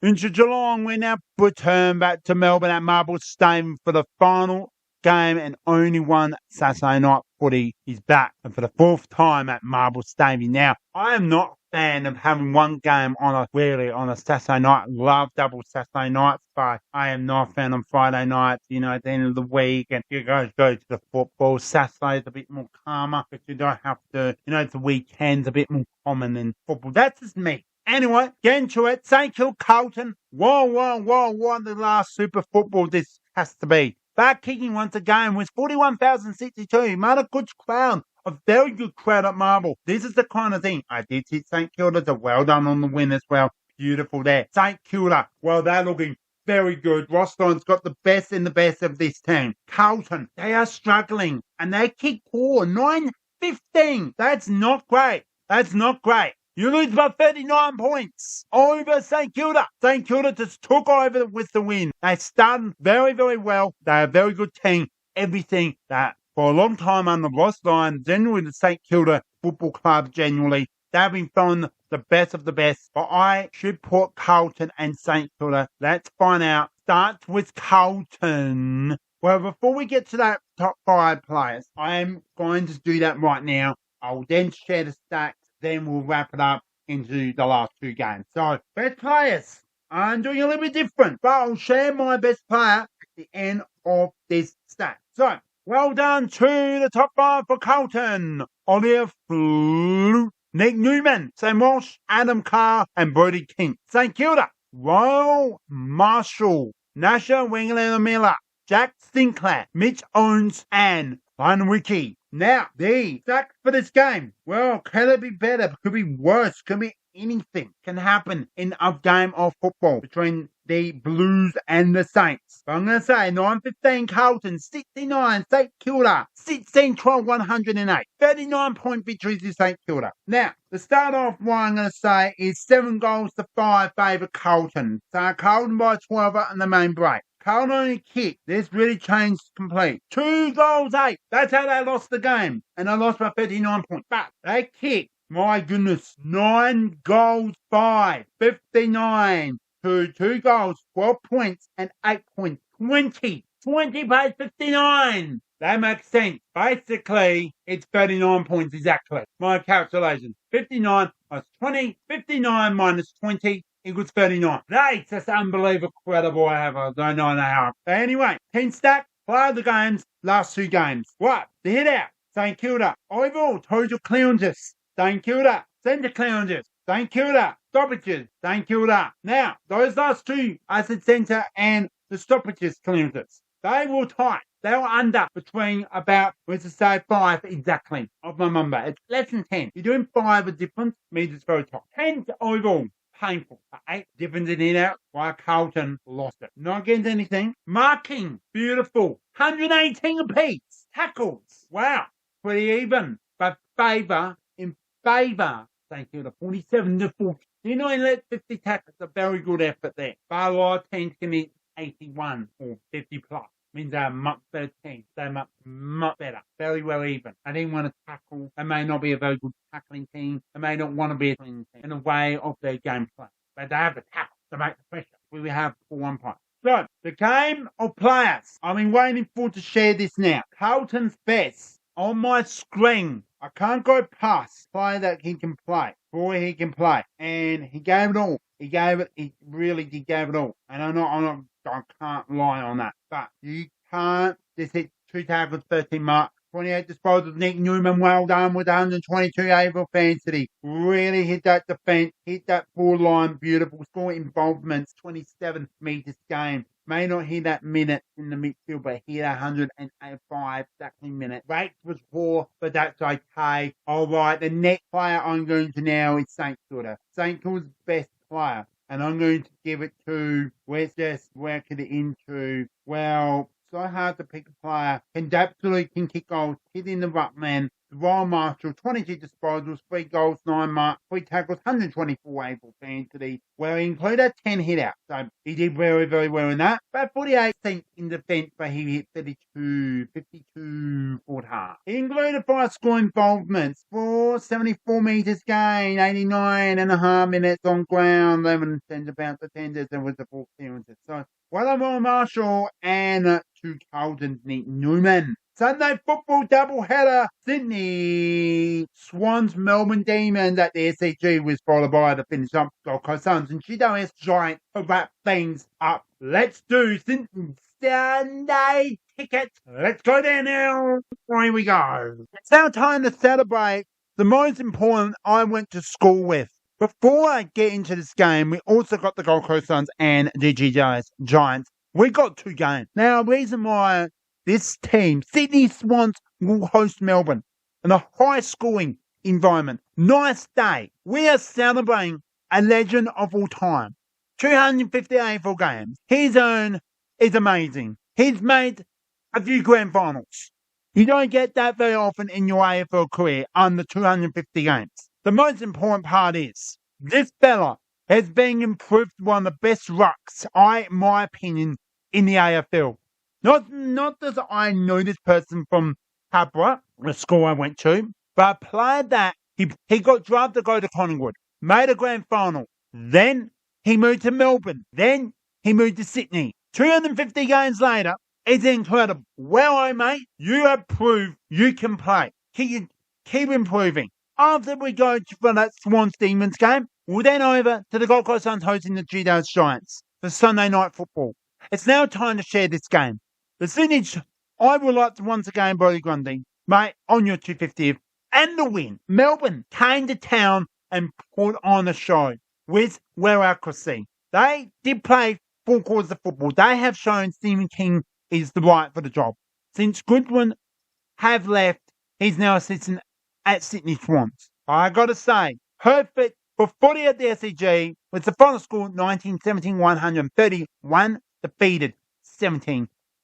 into Geelong. We now return back to Melbourne at Marble Stadium for the final game and only one Saturday night footy is back, and for the 4th time at Marble Stadium. Now, I am not a fan of having one game on a Saturday night. Love double Saturday nights, but I am not a fan on Friday nights, at the end of the week, and you guys go to the football. Saturday's a bit more calmer, but you don't have to, the weekend's a bit more common than football. That's just me. Anyway, get into it. St Kilda Carlton. Whoa, the last Super Football this has to be. Back kicking once again was 41,062. Made a good crowd. A very good crowd at Marble. This is the kind of thing. I did see St Kilda. So well done on the win as well. Beautiful there. St Kilda. Well, they're looking very good. Rossline's got the best in the best of this team. Carlton, they are struggling. And they kick poor. 9-15. That's not great. You lose by 39 points over St Kilda. St Kilda just took over with the win. They started very, very well. They're a very good team. Everything that for a long time under Rossline, generally the St Kilda Football Club, they've been throwing the best of the best. But I should put Carlton and St Kilda. Let's find out. Starts with Carlton. Well, before we get to that top 5 players, I am going to do that right now. I'll then share the stats. Then we'll wrap it up into the last 2 games. So, best players. I'm doing a little bit different, but I'll share my best player at the end of this stat. So, well done to the top 5 for Carlton. Olivia Flute, Nick Newman, Sam Walsh, Adam Carr, and Brody King. St Kilda, Royal Marshall, Nasha Wingler, Jack Sinclair, Mitch Owens, and Ryan Wiki. Now, the stats for this game. Well, can it be better? Could be worse. Could be anything. Can happen in a game of football between the Blues and the Saints. But I'm going to say 9-15 Carlton, 69 St Kilda, 16-12 108. 39-point victories to St Kilda. Now, to start off, what I'm going to say is 7 goals to 5 favour Carlton. So Carlton by 12 in the main break. Carlton only kicked. This really changed complete. 2 goals, 8. That's how they lost the game. And they lost by 39 points. But they kicked. My goodness. 9 goals, 5. 59 to 2 goals, 12 points, and 8 points. 20. 20 by 59. That makes sense. Basically, it's 39 points exactly. My calculations. 59 plus 20. 59 minus 20. Equals 39. That's just unbelievable, incredible. I don't know how. But anyway, 10 stack, play of the games, last 2 games. What? The hit out, St Kilda. Overall, total clearances, St Kilda. Centre clearances, St Kilda. Stoppages, St Kilda. Now, those last 2, I said centre and the stoppages clearances. They were tight. They were under between about, let's just say 5 exactly of my number. It's less than 10. You're doing 5 a difference, means it's very top. 10 overall. Painful. 8 difference in it out while Carlton lost it. Not against anything. Marking. Beautiful. 118 apiece. Tackles. Wow. Pretty even. But in favour. Thank you. The 47 to 40. You know, let 50 tackles. A very good effort there. But a lot of teams can 81 or 50 plus. Means they're a much better team. They're much better. Very well even. I didn't want to tackle. They may not be a very good tackling team. They may not want to be a tackling team in a way of their game play. But they have the tackle to make the pressure. We have for 1 point. So, the game of players. I've been waiting for to share this now. Carlton's best on my screen. I can't go past player that he can play. Boy, he can play. And he gave it all. He really did give it all. And I can't lie on that. But you can't just hit 2 tackles, 13 mark. 28 disposals. Nick Newman, well done with 122 able fantasy. Really hit that defense, hit that full line, beautiful. Score involvements, 27 meters game. May not hit that minute in the midfield, but hit 105 exactly minutes. Rates was poor, but that's okay. All right, the next player I'm going to now is St. Kilda. St. Kilda's best player. And I'm going to give it to, let's just work it into, well, so hard to pick a player. Can kick goals, hit in the ruckman. Ryan Marshall, 22 disposals, 3 goals, 9 marks, 3 tackles, 124 able fantasy. Well, he included 10 hit outs. So he did very, very well in that. But 48% in defence, but he hit 52 foot half. He included 5 score involvements for 74 metres gain, 89.5 minutes on ground, 11 centre bounce attenders, and with the 4 clearances. So, well done, Ryan Marshall, and to Carlton's Nick Newman. Sunday football doubleheader. Sydney Swans, Melbourne Demons at the SCG was followed by the finish up Gold Coast Suns and GWS Giants to wrap things up. Let's do Sunday tickets. Let's go there now. Here we go. It's now time to celebrate the most important I went to school with. Before I get into this game, we also got the Gold Coast Suns and the GWS Giants. We got 2 games. Now, the reason why this team, Sydney Swans, will host Melbourne in a high-scoring environment. Nice day. We are celebrating a legend of all time. 250 AFL games. His own is amazing. He's made a few grand finals. You don't get that very often in your AFL career under 250 games. The most important part is this fella has been improved one of the best rucks, in my opinion, in the AFL. Not that I know this person from Cabra, the school I went to, but a player that he got drafted to go to Collingwood, made a grand final. Then he moved to Melbourne. Then he moved to Sydney. 250 games later, it's incredible. Well, mate, you have proved you can play. Keep improving. After we go for that Swans Demons game, we'll then over to the Gold Coast Suns hosting the GWS Giants for Sunday night football. It's now time to share this game. The Sydney, I would like to once again, Brody Grundy, mate, on your 250th, and the win. Melbourne came to town and put on a show with well accuracy. They did play 4 quarters of football. They have shown Stephen King is the right for the job. Since Goodwin have left, he's now assistant at Sydney Swans. I got to say, perfect for Footy at the SCG with the final score 19-17-131, defeated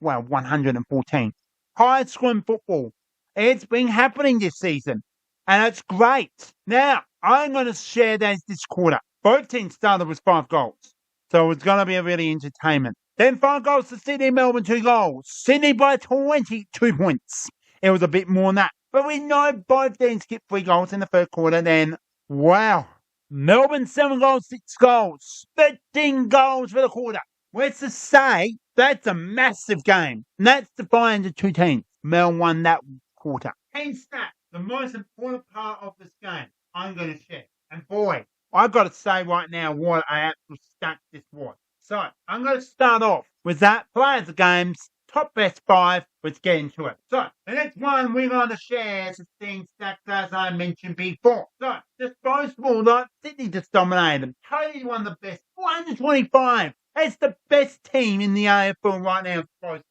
114. High scoring football. It's been happening this season, and it's great. Now, I'm going to share this quarter. Both teams started with 5 goals, so it's going to be a really entertainment. Then 5 goals to Sydney, Melbourne 2 goals. Sydney by 22 points. It was a bit more than that. But we know both teams get 3 goals in the first quarter. Then, wow. Melbourne 7 goals, 6 goals. 13 goals for the quarter. What's to say? That's a massive game. And that's defined into 2 teams. Mel won that quarter. Team stats. The most important part of this game I'm going to share. And boy, I've got to say right now what a absolute stack this was. So, I'm going to start off with that. Players of games. Top best 5. Let's get into it. So, the next one we're going to share is the team stats as I mentioned before. So, disposable, like Sydney just dominated them. Totally one of the best. 425. That's the best team in the AFL right now.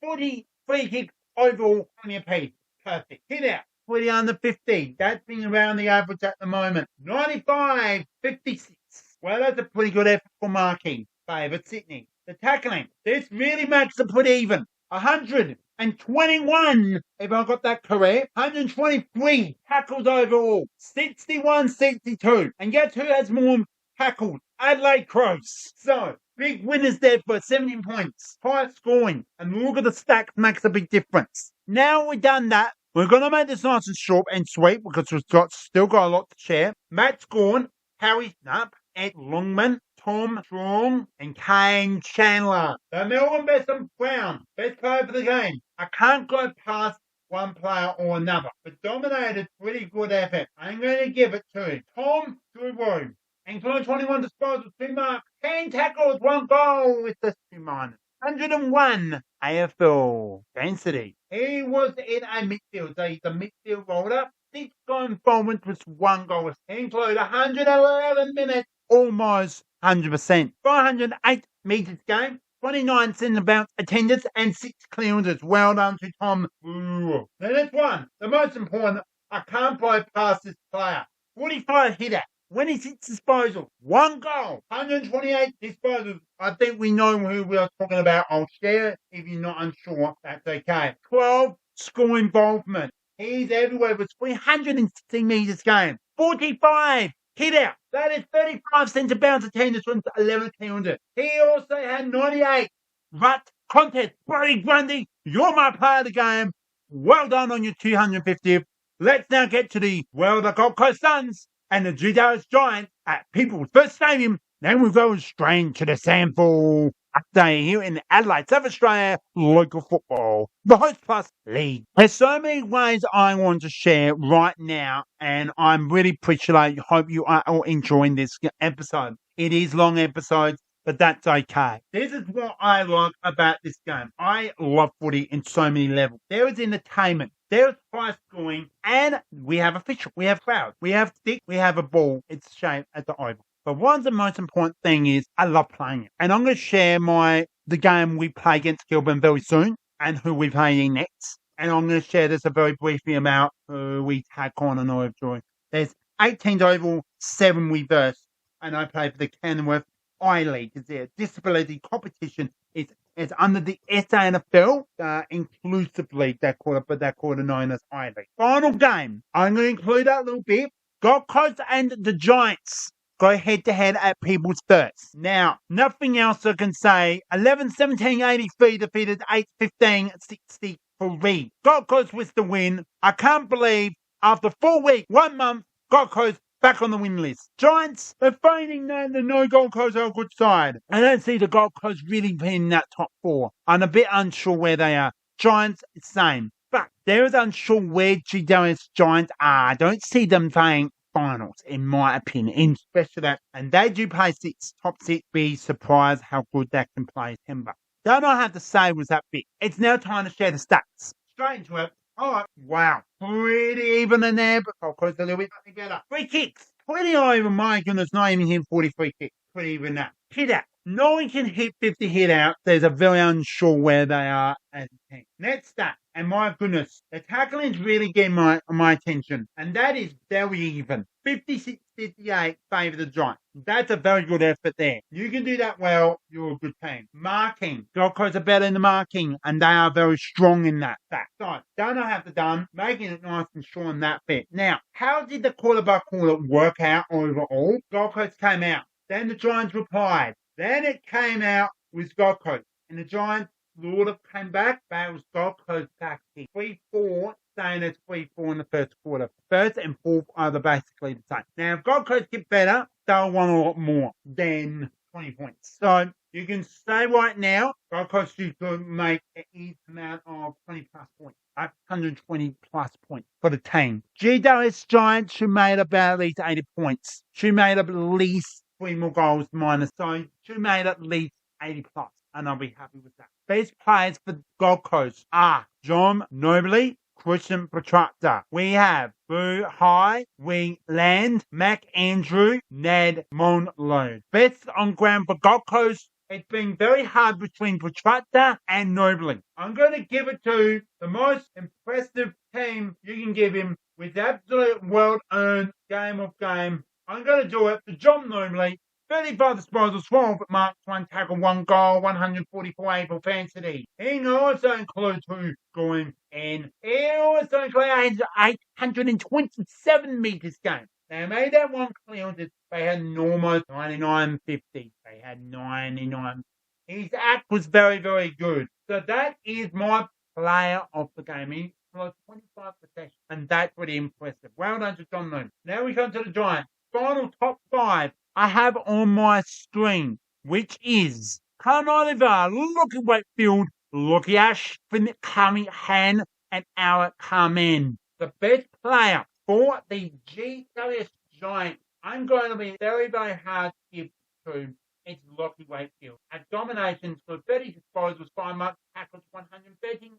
40 free kicks overall, 20 apiece. Perfect. Hit out. 20 under 50. That's been around the average at the moment. 95, 56. Well, that's a pretty good effort for marking. Favourite Sydney. The tackling. This really makes it pretty even. 121, if I got that correct. 123 tackles overall. 61-62. And guess who has more tackles Adelaide Crows. So, big winners there for 17 points. High scoring. And look at the stack makes a big difference. Now we've done that, we're going to make this nice and short and sweet because we've still got a lot to share. Matt Scorn, Harry Snupp, Ed Longman, Tom Strong, and Kane Chandler. The Melbourne best and Brown, best player for the game. I can't go past one player or another, but dominated pretty good effort. I'm going to give it to Tom Thurwood. Including 21 disposals, 2 marks, 10 tackles, 1 goal with the 2 minus. 101 AFL density. He was in a midfield, so he's a midfield roller. 6 goal involvement with 1 goal. He included 111 minutes, almost 100%. 408 metres game, 29 centre bounce attendance, and 6 clearances. Well done to Tom. Ooh. Now this one, the most important, I can't blow past this player. 45 hitter. 26 disposals, 1 goal, 128 disposals. I think we know who we are talking about. I'll share it. If you're not unsure, that's okay. 12 score involvement. He's everywhere with 360 metres game. 45 hit out. That is 35 centre bounce attendance from 11 clearances. He also had 98 rut contest. Brody Grundy, you're my player of the game. Well done on your 250th. Let's now get to the Gold Coast Suns and the Judas Giants at People's First Stadium. Then we'll go straight to the sample update here in Adelaide, South Australia, local football, the Host Plus League. There's so many ways I want to share right now, and I'm really appreciative. Hope you are all enjoying this episode. It is long episodes, but that's okay. This is what I like about this game. I love footy in so many levels. There is entertainment. There's high scoring, and we have official, we have crowd, we have stick, we have a ball. It's shaped at the oval. But one of the most important thing is I love playing it. And I'm going to share the game we play against Kilburn very soon and who we play in next. And I'm going to share this a very briefly about who we take on and all of joy. There's 18 oval, 7 reverse, and I play for the Kenworth I-League. It's a disability competition. It's under the SANFL, inclusively, they're called it known as I-League. Final game, I'm going to include that a little bit. Gold Coast and the Giants go head-to-head at People's First. Now, nothing else I can say. 11-17-83 defeated 8-15-63. Gold Coast with the win. I can't believe after 4 weeks, 1 month, Gold Coast back on the win list. Giants, they're finding that the no Gold Coast are a good side. I don't see the Gold Coast really being in that top 4. I'm a bit unsure where they are. Giants, same. But there is unsure where GWS Giants are. I don't see them playing finals, in my opinion, especially that. And they do play top 6. Be surprised how good they can play timber. Don't I have to say was that big. It's now time to share the stats. Straight into it. All right, wow. Pretty even in there, but Gold Coast a little bit better. Free kicks. Pretty even, my goodness, not even hit 43 kicks. Pretty even that. Hit out. No one can hit 50 hit out. There's a very unsure where they are as a team. Next stat. And my goodness, the tackling is really getting my attention. And that is very even. 56-58 favour the Giants. That's a very good effort there. You can do that well, you're a good team. Marking. Gold Coast are better in the marking, and they are very strong in that fact. So, don't know how to done, making it nice and sure in that bit. Now, how did the quarter-by-quarter work out overall? Gold Coast came out. Then the Giants replied. Then it came out with Gold Coast. And the Giants sort of came back, but it was Gold Coast back. 3-4, saying it's 3-4 in the first quarter. First and fourth are basically the same. Now, if Gold Coast get better, they'll want a lot more than 20 points. So, you can say right now, Gold Coast should make an easy amount of 20 plus points. 120 plus points for the team. GWS Giants should make about at least 80 points. Should make up at least 3 more goals minus. So, should make at least 80 plus. And I'll be happy with that. Best players for Gold Coast are John Nobley, Christian Petrarca. We have Boo High, We Land, Mac Andrew, Ned Monload. Best on ground for Gold Coast. It's been very hard between Petrarca and Nobley. I'm going to give it to the most impressive team you can give him with absolute well-earned game of game. I'm going to do it for John Nobley. 35 disposals, 12 marks, 1 tackle, 1 goal, 144 able fancy. He also includes 2 scoring, and he also includes 827 metres game. They made that one clear that they had almost 99.50. They had 99. His act was very, very good. So that is my player of the game. He was 25 possessions, and that's pretty impressive. Well done to John Moon. Now we come to the Giants. Final top 5 I have on my screen, which is Colin Oliver, Lockie Wakefield, Lockie Ash, Finn Cunningham, and Alec Carmen. The best player for the GWS Giants, I'm going to be very, very hard to give to. It's Lockie Wakefield. At dominations for 30 disposals, 5 marks, tackles, 113,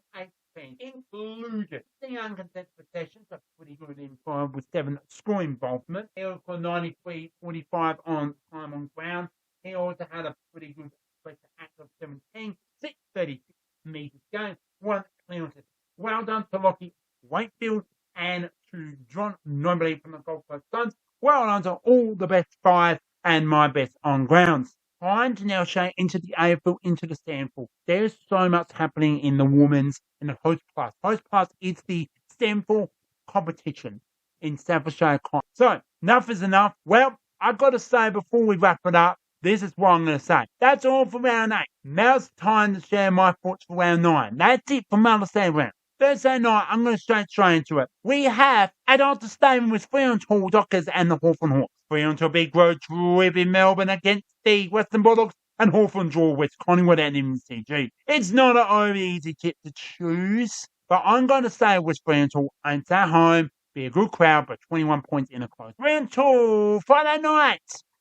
18, included the uncontested possessions, a pretty good in 5 with 7 score involvement. He also 93-45 on time on ground. He also had a pretty good act of 17, 636 metres gained, 1 clearance. Well done to Lockie Wakefield and to John Nobley from the Gold Coast Suns. Well done to all the best 5 and my best on grounds. Time to now show into the AFL, into the Stanford. There's so much happening in the women's and the Host Plus. Host Plus is the Stanford competition in South Australia. So, enough is enough. Well, I've got to say before we wrap it up, this is what I'm going to say. That's all for round 8. Now it's time to share my thoughts for round 9. That's it for Mother's Day round. Thursday night, I'm going to straight into it. We have at Alta Stadium with Fremantle Dockers and the Hawthorn Hawks. Fremantle big road trip in Melbourne against the Western Bulldogs, and Hawthorn draw with Collingwood and MCG. It's not an overly easy tip to choose, but I'm going to say with Fremantle, and it's at home, be a good crowd, but 21 points in a close. Fremantle, Friday night,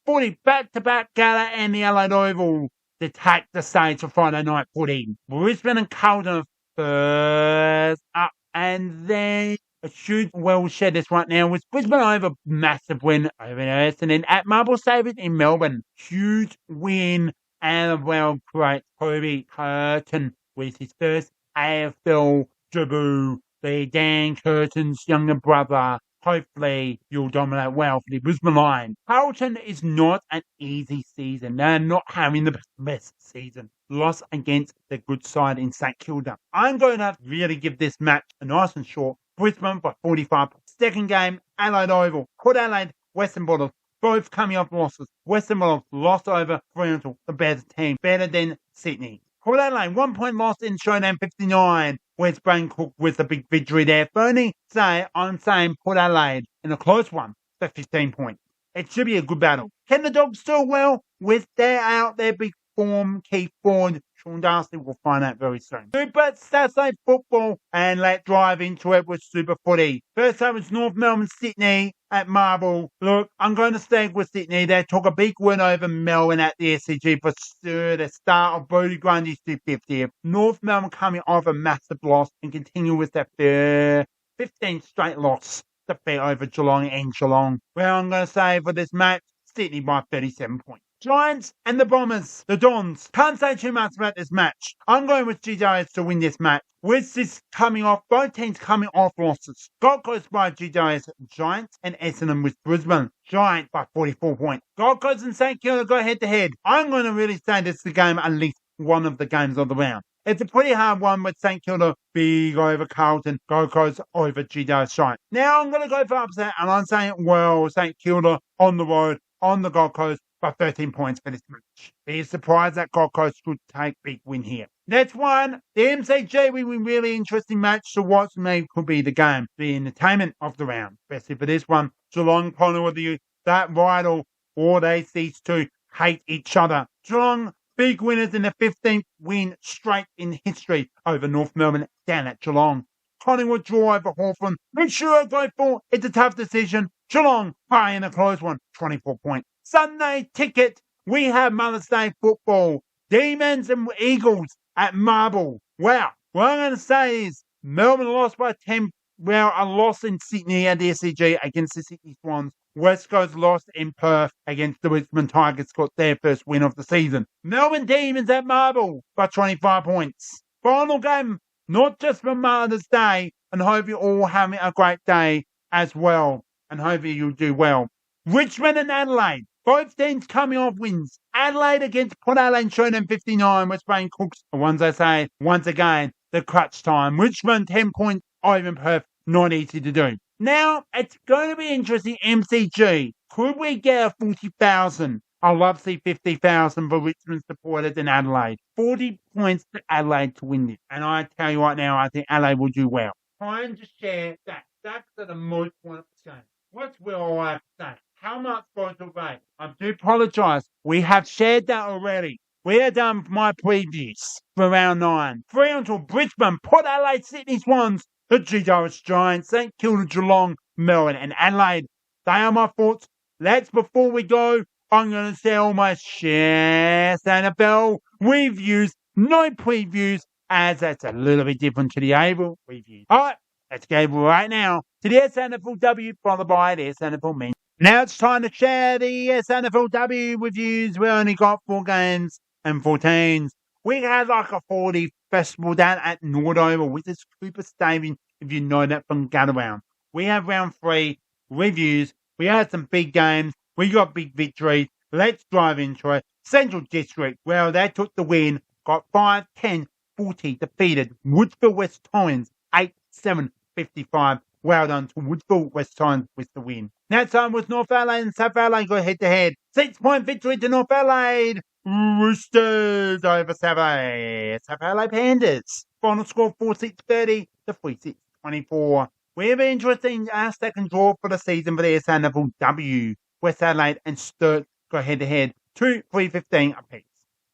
Footy back-to-back gala and the Allied Oval to take the stage for Friday night footy. Brisbane and Carlton first up, and then I should well share this right now with Brisbane over massive win over Essendon at Marble Sabres in Melbourne. Huge win and well great Toby Curtin with his first AFL debut. The Dan Curtin's younger brother. Hopefully you'll dominate well for the Brisbane Lions. Carlton is not an easy season. They're not having the best season. Loss against the good side in St Kilda. I'm going to really give this match a nice and short. Brisbane by 45. Second game, Adelaide Oval. Port Adelaide, Western Bulldogs. Both coming off losses. Western Bulldogs lost over Fremantle, the better team. Better than Sydney. Port Adelaide, 1 point loss in Showdown 59. Where's Brain Cook with a big victory there? I'm saying Port Adelaide in a close one for 15 points. It should be a good battle. Can the Dogs still well with their big form key forward? Sean Darcy will find out very soon. Super Saturday football, and let's drive into it with Super Footy. First up is North Melbourne, Sydney at Marble. Look, I'm going to stay with Sydney. They took a big win over Melbourne at the SCG for the start of Bodie Grundy's 250th. North Melbourne coming off a massive loss and continue with their 15th straight loss defeat over Geelong and Geelong. Well, I'm going to say for this match, Sydney by 37 points. Giants and the Bombers, the Dons. Can't say too much about this match. I'm going with GWS to win this match. With this coming off, both teams coming off losses. Gold Coast by GWS Giants and Essendon with Brisbane. Giants by 44 points. Gold Coast and St Kilda go head to head. I'm going to really say this is the game, at least one of the games of the round. It's a pretty hard one with St Kilda big over Carlton, Gold Coast over GWS Giants. Now I'm going to go for upset, and I'm saying, well, St Kilda on the road, on the Gold Coast, by 13 points for this match. Be surprised that Gold Coast could take big win here. Next one, the MCG will be a really interesting match to watch. Maybe could be the game, the entertainment of the round. Especially for this one, Geelong, Collingwood, that vital, or these two hate each other. Geelong, big winners in the 15th win straight in history over North Melbourne down at Geelong. Collingwood draw over Hawthorn. Make sure I go for it's a tough decision. Geelong, in a close one, 24 points. Sunday ticket, we have Mother's Day football. Demons and Eagles at Marble. Wow. What I'm going to say is Melbourne lost by 10. Well, a loss in Sydney at the SCG against the Sydney Swans. West Coast lost in Perth against the Richmond Tigers, got their first win of the season. Melbourne Demons at Marble by 25 points. Final game, not just for Mother's Day, and hope you're all having a great day as well. And hopefully you'll do well. Richmond and Adelaide. Both teams coming off wins. Adelaide against Port Adelaide Showdown 59 was playing Cooks. The ones I say, once again, the crutch time. Richmond 10 points over Perth. Not easy to do. Now, it's going to be interesting, MCG. Could we get a 40,000? I love to see 50,000 for Richmond supporters in Adelaide. 40 points to Adelaide to win this. And I tell you right now, I think Adelaide will do well. Trying to share that. That's the most point of the game. What's will I have to say? How much votes will they? I do apologise. We have shared that already. We are done with my previews for round 9. Fremantle, Brisbane, Port Adelaide, Sydney Swans, the GWS Giants, St Kilda, Geelong, Melbourne and Adelaide. They are my thoughts. Before we go, I'm going to say all my shares NFL reviews, no previews, as that's a little bit different to the Able reviews. Alright, let's go right now to the SNFLW followed by the SNFL men. Now it's time to share the SNFLW reviews. We only got 4 games and 14s. We had like a 40 festival down at Nordover with this Cooper Stadium, if you know that from Galloway. We have round 3 reviews. We had some big games. We got big victories. Let's dive into it. Central District, well, they took the win. Got 5-10-40 defeated. Woodsville West Torrens 8-7-55. Well done to Woodsville West Torrens with the win. Now time with North Adelaide and South Adelaide go head to head. 6-point victory to North Adelaide. Roosters over South Adelaide. South Adelaide Pandas. Final score 4-6-30 to 3-6-24. We have an interesting second draw for the season for the SNFLW. West Adelaide and Sturt go head to head 2-3-15 apiece.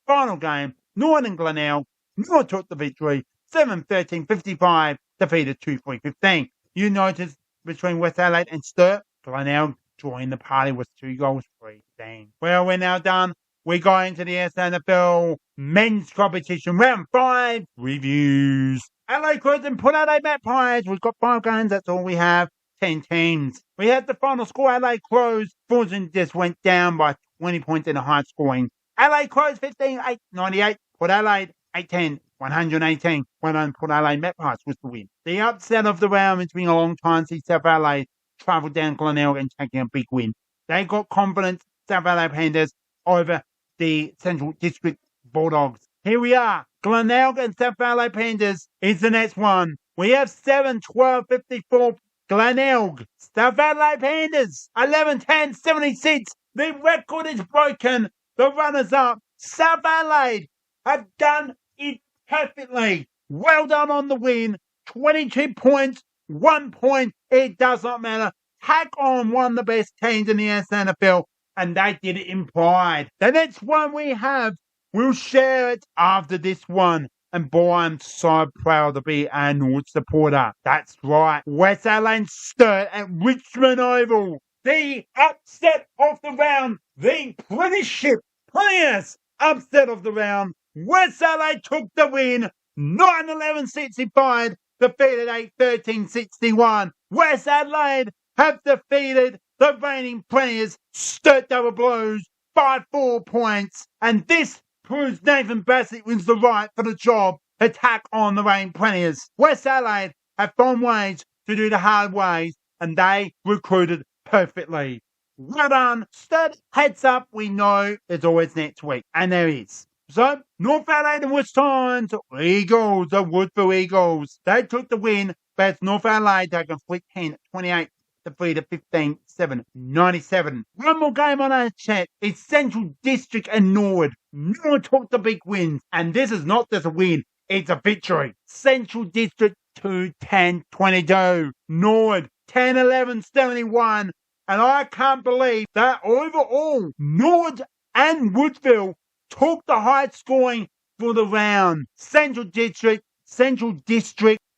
Final game, Northern Glenelg. North took the victory 7-13-55 defeated 2-3-15. You notice between West Adelaide and Sturt, Glenelg joined the party with 2 goals free. Dang. Well, we're now done. We go into the SNFL men's competition round 5 reviews. Adelaide Crows and Port Adelaide Magpies. We've got 5 games. That's all we have. 10 teams. We had the final score. Adelaide Crows. Fortune just went down by 20 points in a high scoring. Adelaide Crows 15-8-98. Port Adelaide 8-10-118. Well done, Port Adelaide Magpies was the win. The upset of the round, it's been a long time since South Adelaide travelled down Glenelg and taking a big win. They got confidence, South Adelaide Panthers, over the Central District Bulldogs. Here we are. Glenelg and South Adelaide Panthers is the next one. We have 7-12-54. Glenelg. South Adelaide Panthers 11-10-76. The record is broken. The runners-up, South Adelaide, have done it perfectly. Well done on the win. 22 points, 1 point. It does not matter. Hack on one of the best teams in the SNFL, and they did it in pride. The next one we have, we'll share it after this one. And boy, I'm so proud to be a North supporter. That's right. West Adelaide Sturt at Richmond Oval. The upset of the round. The Premiership Players upset of the round. West Adelaide took the win. 9-11-65. Defeated 8-13-61. West Adelaide have defeated the reigning Premiers. Sturt double blows by 4 points. And this proves Nathan Bassett wins the right for the job. Attack on the reigning Premiers. West Adelaide have found ways to do the hard ways, and they recruited perfectly. Well done. Sturt, heads up, we know there's always next week, and there is. So, North Adelaide and West Torrens, Eagles, the Woodville Eagles. They took the win, but it's North Adelaide taking 10-28. Defeated 15-7-97. One more game on our chat is Central District and Norwood. Norwood took the big wins, and this is not just a win, it's a victory. Central District 2-10-22. Norwood 10-11-71. And I can't believe that overall, Norwood and Woodville took the high scoring for the round. Central District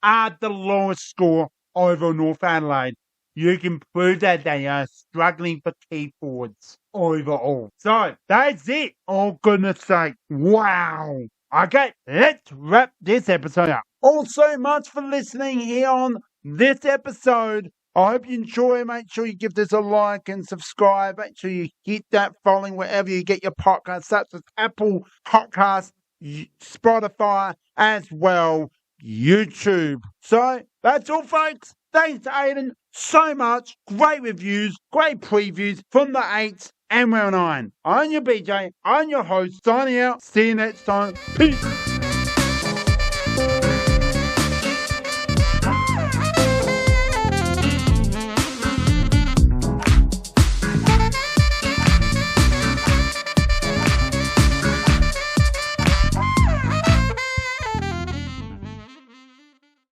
are the lowest score over North Adelaide. You can prove that they are struggling for key forwards overall. So, that's it. Oh, goodness sake. Wow. Okay, let's wrap this episode up. Also, much for listening here on this episode. I hope you enjoy. Make sure you give this a like and subscribe. Make sure you hit that following wherever you get your podcasts, such as Apple Podcasts, Spotify, as well YouTube. So, that's all, folks. Thanks to Aidan so much. Great reviews, great previews from the 8s and round 9. I'm your BJ, I'm your host, signing out. See you next time. Peace.